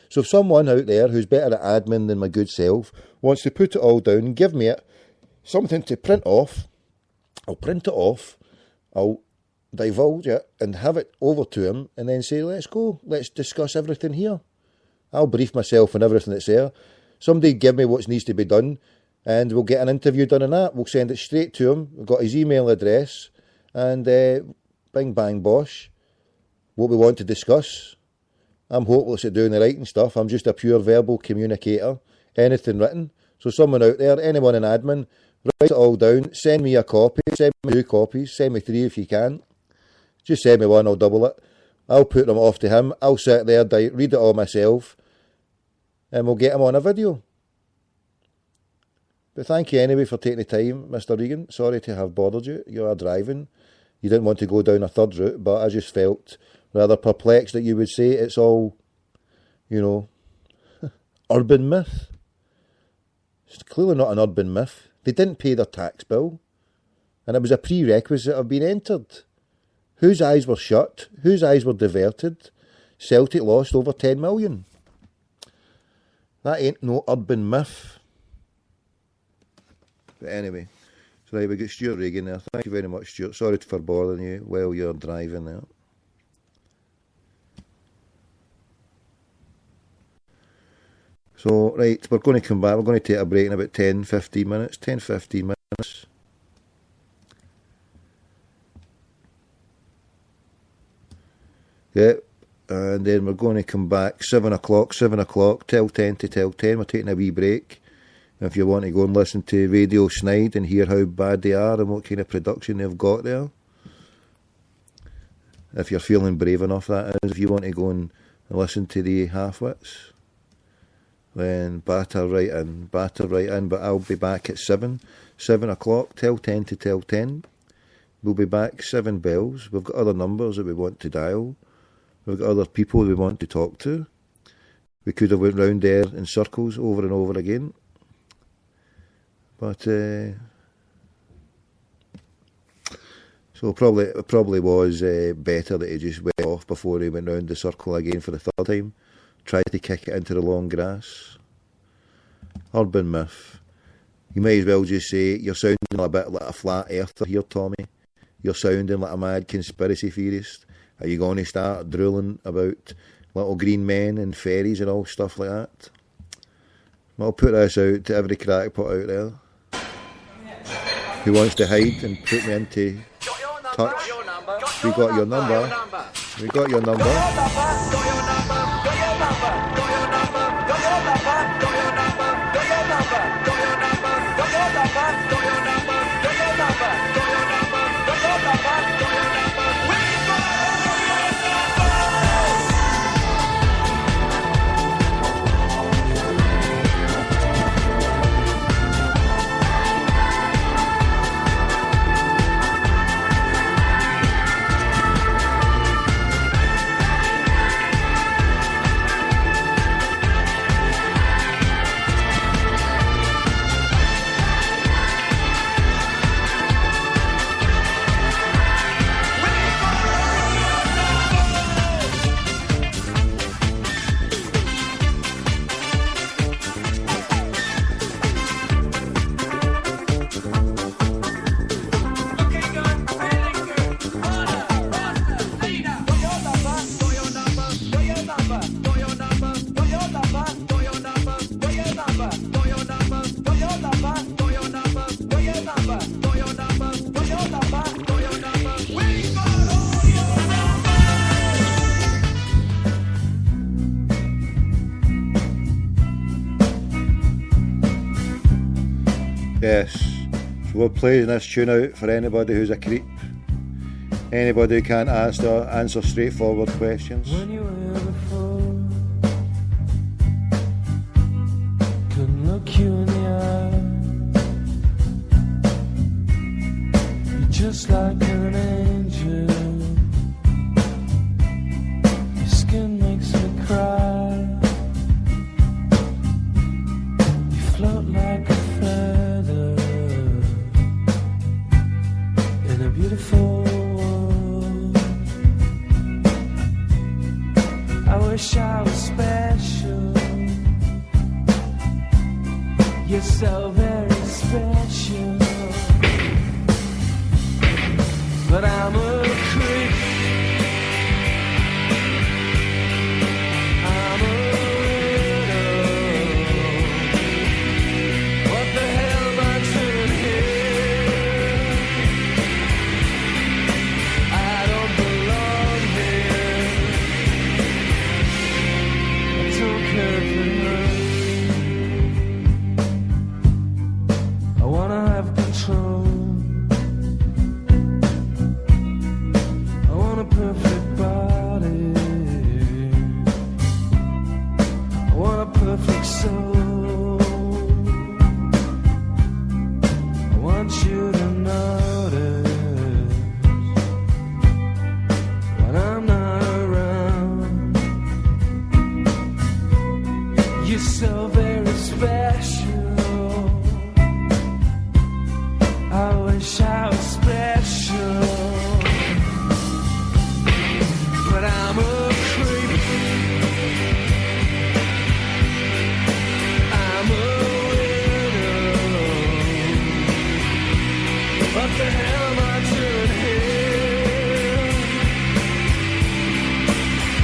So if someone out there who's better at admin than my good self wants to put it all down and give me something to print off, I'll print it off, I'll divulge it and have it over to him and then say, let's go, let's discuss everything here. I'll brief myself on everything that's there. Somebody give me what needs to be done and we'll get an interview done on that. We'll send it straight to him. We've got his email address and bing bang bosh, what we want to discuss. I'm hopeless at doing the writing stuff. I'm just a pure verbal communicator. Anything written. So someone out there, anyone in admin, write it all down, send me a copy, send me 2 copies, send me 3 if you can. Just send me 1, I'll double it. I'll put them off to him. I'll sit there, read it all myself, and we'll get him on a video. But thank you anyway for taking the time, Mr. Regan. Sorry to have bothered you. You are driving. You didn't want to go down a third route, but I just felt rather perplexed that you would say it's all, you know, urban myth. It's clearly not an urban myth. They didn't pay their tax bill, and it was a prerequisite of being entered. Whose eyes were shut? Whose eyes were diverted? Celtic lost over 10 million. That ain't no urban myth. But anyway, so right, we got Stuart Regan there. Thank you very much, Stuart. Sorry for bothering you while you're driving there. So, right, we're going to come back. We're going to take a break in about 10-15 minutes. 10-15 minutes. Yeah, and then we're going to come back 7 o'clock, till 10 to till 10. We're taking a wee break. If you want to go and listen to Radio Snide and hear how bad they are and what kind of production they've got there. If you're feeling brave enough, that is. If you want to go and listen to the half-wits, then batter right in. But I'll be back at 7 o'clock, till 10 to till 10. We'll be back 7 bells. We've got other numbers that we want to dial. We've got other people we want to talk to. We could have went round there in circles over and over again. But, so it probably was better that he just went off before he went round the circle again for the third time. Tried to kick it into the long grass. Urban myth. You may as well just say, you're sounding a bit like a flat earther here, Tommy. You're sounding like a mad conspiracy theorist. Are you going to start drooling about little green men and fairies and all stuff like that? Well, I'll put this out to every crackpot out there who wants to hide and put me into touch. We got your number. We got your number. Yes, so we're playing this tune out for anybody who's a creep, anybody who can't answer straightforward questions. When you were before, couldn't look you in the eye. You just like an angel. Your skin makes me cry. You float like a feather in a beautiful world. I wish I was special. You're so very special. But I'm a creep. I'm a widow. What the hell am I doing here? I don't belong here. I don't care if it hurts. I wanna have control. Perfect body. I want a perfect soul. I want you to notice when I'm not around. You're so very special. I wish I was special. But I'm a creep. I'm a widow. What the hell am I doing here?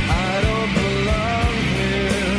I don't belong here.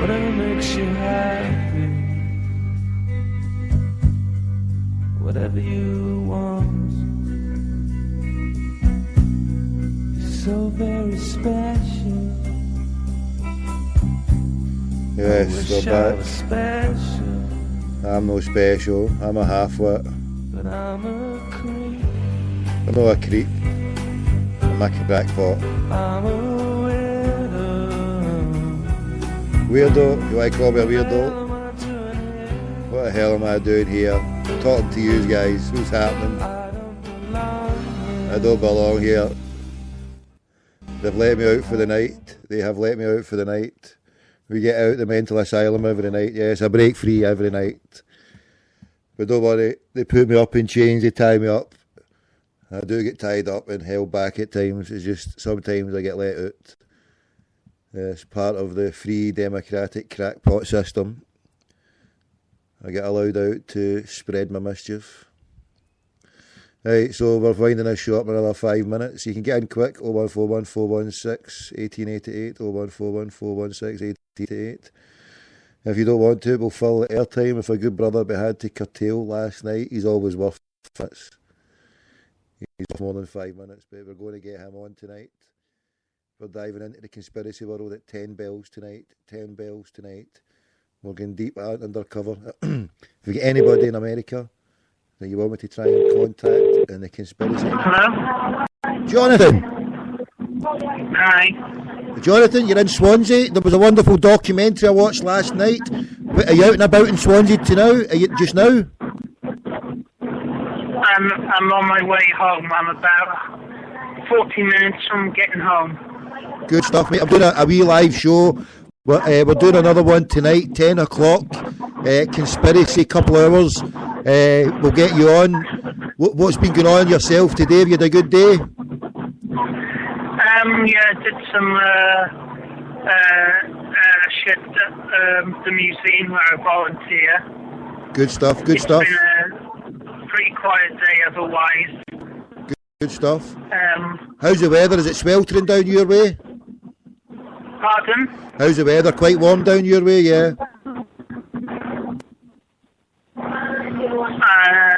Whatever makes you happy, whatever you want. You're so very special. Yes, Wish we're I back. was special, I'm no special. I'm a half-wit. but I'm a creep. I'm not a creep. I'm a crackpot. I'm a widow. Weirdo? You like to call me a What weirdo? am I doing here? What the hell am I doing here? Talking to you guys. What's happening? I don't belong here. I don't belong here. They've let me out for the night. They have let me out for the night. We get out the mental asylum every night. Yes, I break free every night. But don't worry, they put me up in chains, they tie me up. I do get tied up and held back at times. It's just sometimes I get let out. It's part of the free democratic crackpot system. I get allowed out to spread my mischief. Right, so we're winding this show up in another 5 minutes. You can get in quick, 0141 416 1888, 0141 416 1888. If you don't want to, we'll fill the airtime. If a good brother but had to curtail last night, he's always worth it. He's worth more than 5 minutes, but we're going to get him on tonight. We're diving into the conspiracy world at 10 bells tonight. 10 bells tonight. We're going deep undercover. If you get anybody in America that you want me to try and contact in the conspiracy. Hello? Jonathan! Hi. Jonathan, you're in Swansea. There was a wonderful documentary I watched last night. Are you out and about in Swansea just now? I'm on my way home. I'm about 40 minutes from getting home. Good stuff, mate. I'm doing a wee live show. We're doing another one tonight, 10 o'clock. Conspiracy, couple hours. We'll get you on. What's been going on yourself today? Have you had a good day? Yeah, I did some shift at the museum where I volunteer. Good stuff, good stuff. It's been a pretty quiet day otherwise. Good stuff. How's the weather? Is it sweltering down your way? Pardon? How's the weather? Quite warm down your way, yeah? I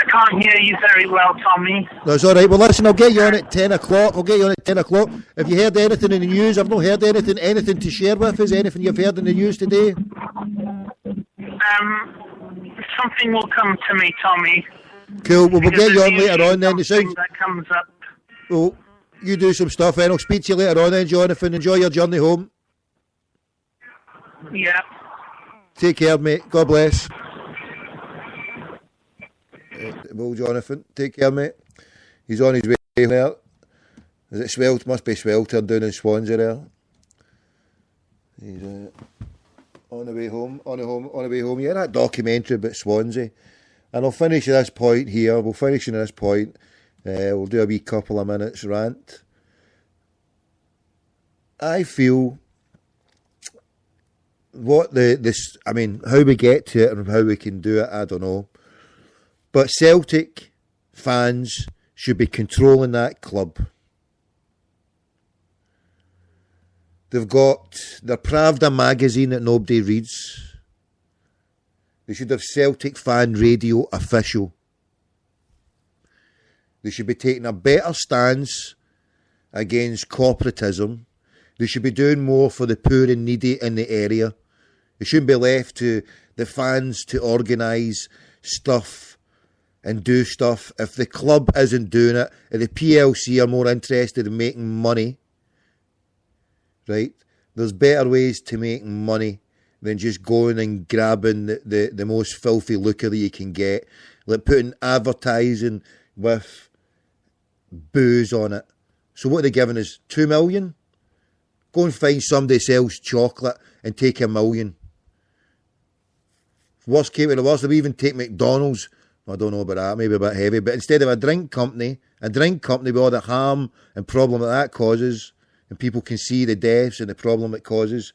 can't hear you very well, Tommy. That's all right. Well, listen, I'll get you on at 10 o'clock. Have you heard anything in the news? I've not heard anything to share with us. Anything you've heard in the news today? Something will come to me, Tommy. Cool. Well, we'll get you on later on then. Something that comes up. Well, you do some stuff then. I'll speak to you later on then, Jonathan. Enjoy your journey home. Yeah. Take care, mate. God bless. Well, Jonathan, take care, mate. He's on his way there. Is it sweltered? Must be sweltered down in Swansea there. He's on the way home. Yeah, that documentary about Swansea. And I'll finish at this point here. We'll finish at this point. We'll do a wee couple of minutes rant. I feel how we get to it and how we can do it, I don't know. But Celtic fans should be controlling that club. They're Pravda magazine that nobody reads. They should have Celtic fan radio official. They should be taking a better stance against corporatism. They should be doing more for the poor and needy in the area. It shouldn't be left to the fans to organise stuff and do stuff. If the club isn't doing it, if the PLC are more interested in making money, right? There's better ways to make money than just going and grabbing the most filthy lucre that you can get. Like putting advertising with booze on it. So what are they giving us? 2 million? Go and find somebody who sells chocolate and take $1 million. Worst case to the worst, they'll even take McDonald's. I don't know about that, maybe a bit heavy, but instead of a drink company with all the harm and problem that causes, and people can see the deaths and the problem it causes,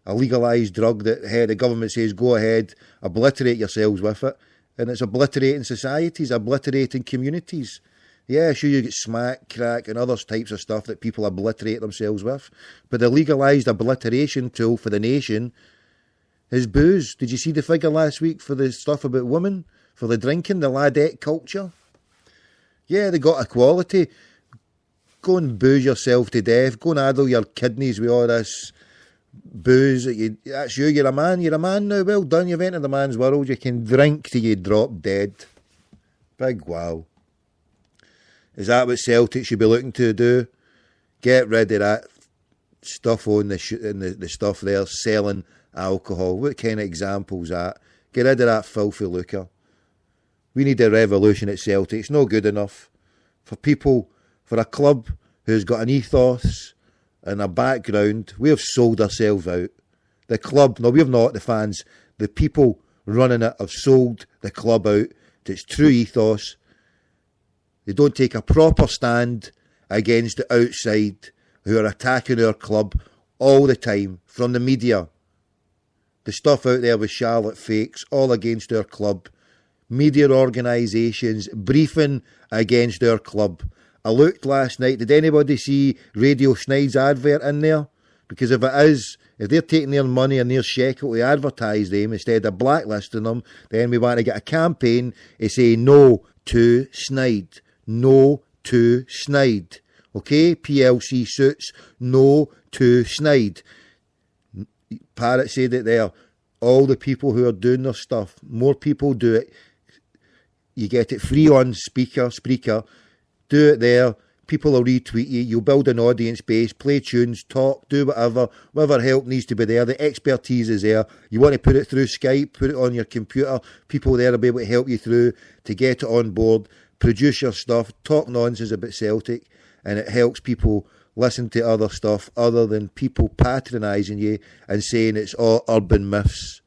a legalised drug that the government says, go ahead, obliterate yourselves with it, and it's obliterating societies, obliterating communities. Yeah, sure, you get smack, crack, and other types of stuff that people obliterate themselves with, but the legalised obliteration tool for the nation is booze. Did you see the figure last week for the stuff about women? For the drinking, the ladette culture? Yeah, they got equality. Go and booze yourself to death. Go and addle your kidneys with all this booze. That's you. You're a man. You're a man now. Well done. You've entered the man's world. You can drink till you drop dead. Big wow. Is that what Celtic should be looking to do? Get rid of that stuff on the stuff there, selling alcohol. What kind of examples that? Get rid of that filthy lucre. We need a revolution at Celtic. It's not good enough for a club who's got an ethos and a background. We have sold ourselves out. The club, no, we have not, the fans. The people running it have sold the club out to its true ethos. They don't take a proper stand against the outside who are attacking our club all the time from the media. The stuff out there with Charlotte fakes, all against our club. Media organisations briefing against our club. I looked last night, did anybody see Radio Schneid's advert in there? Because if it is, if they're taking their money and their shekel to advertise them instead of blacklisting them, then we want to get a campaign to say no to Schneid. No to Schneid. Okay? PLC suits, no to Schneid. Parrot said it there. All the people who are doing their stuff, more people do it. You get it free on Spreaker. Do it there. People will retweet you. You'll build an audience base, play tunes, talk, do whatever. Whatever help needs to be there. The expertise is there. You want to put it through Skype, put it on your computer. People there will be able to help you through to get it on board. Produce your stuff. Talk nonsense about Celtic. And it helps people listen to other stuff other than people patronising you and saying it's all urban myths.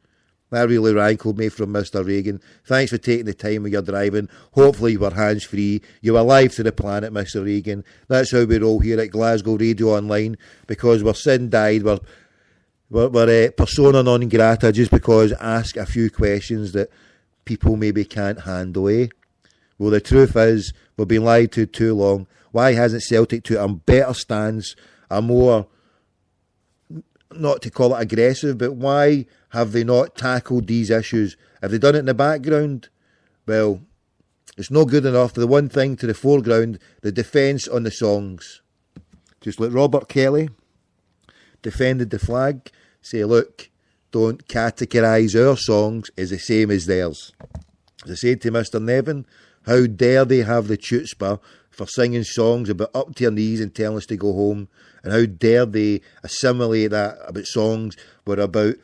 That really rankled me from Mr. Reagan. Thanks for taking the time when you're driving. Hopefully you were hands-free. You were alive to the planet, Mr. Reagan. That's how we roll here at Glasgow Radio Online, because we're sin died. We're persona non grata just because ask a few questions that people maybe can't handle, eh? Well, the truth is, we've been lied to too long. Why hasn't Celtic took a better stance, a more, not to call it aggressive, but why have they not tackled these issues? Have they done it in the background? Well, it's not good enough. The one thing to the foreground, the defence on the songs. Just like Robert Kelly defended the flag, say, look, don't categorise our songs as the same as theirs. As I said to Mr. Nevin, how dare they have the chutzpah for singing songs about up to your knees and telling us to go home? And how dare they assimilate that about songs were about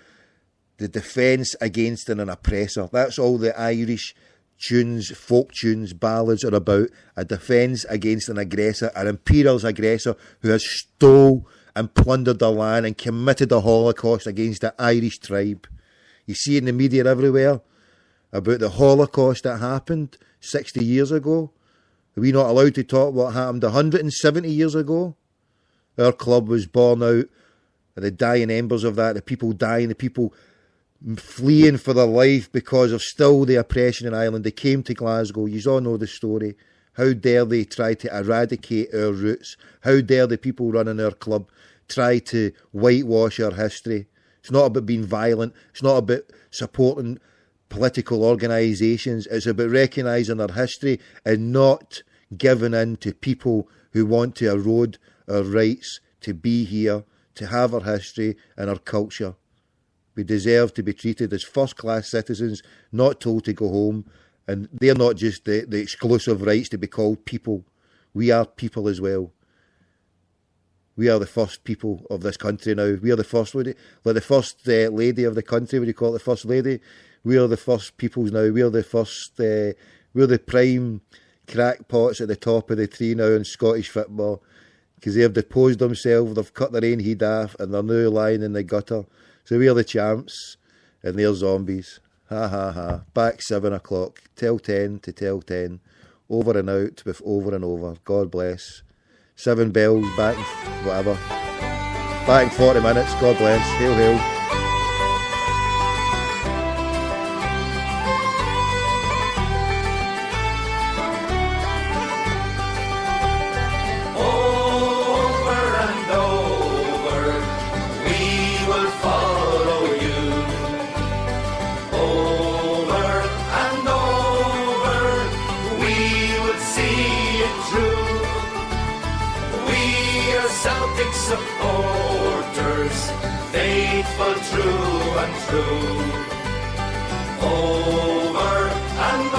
the defence against an oppressor? That's all the Irish tunes, folk tunes, ballads are about. A defence against an aggressor, an imperialist aggressor who has stole and plundered the land and committed a Holocaust against the Irish tribe. You see in the media everywhere about the Holocaust that happened 60 years ago. Are we not allowed to talk what happened 170 years ago? Our club was born out of the dying embers of that, the people dying, the people fleeing for their life because of still the oppression in Ireland. They came to Glasgow. You all know the story. How dare they try to eradicate our roots? How dare the people running our club try to whitewash our history? It's not about being violent. It's not about supporting political organisations. It's about recognising our history and not giving in to people who want to erode our rights to be here, to have our history and our culture. We deserve to be treated as first-class citizens, not told to go home. And they're not just the exclusive rights to be called people. We are people as well. We are the first people of this country now. We are the first lady, like the first lady of the country. What do you call it, the first lady? We are the first peoples now. We are the first. We're the prime crackpots at the top of the tree now in Scottish football, because they have deposed themselves. They've cut their own head off, and they're now lying in the gutter. So we are the champs, and they're zombies. Ha ha ha. Back 7 o'clock. Tell 10 to tell 10. Over and out with over and over. God bless. 7 bells. Back in whatever. Back in 40 minutes. God bless. Hail, hail. Celtic supporters, faithful, true and true. Over and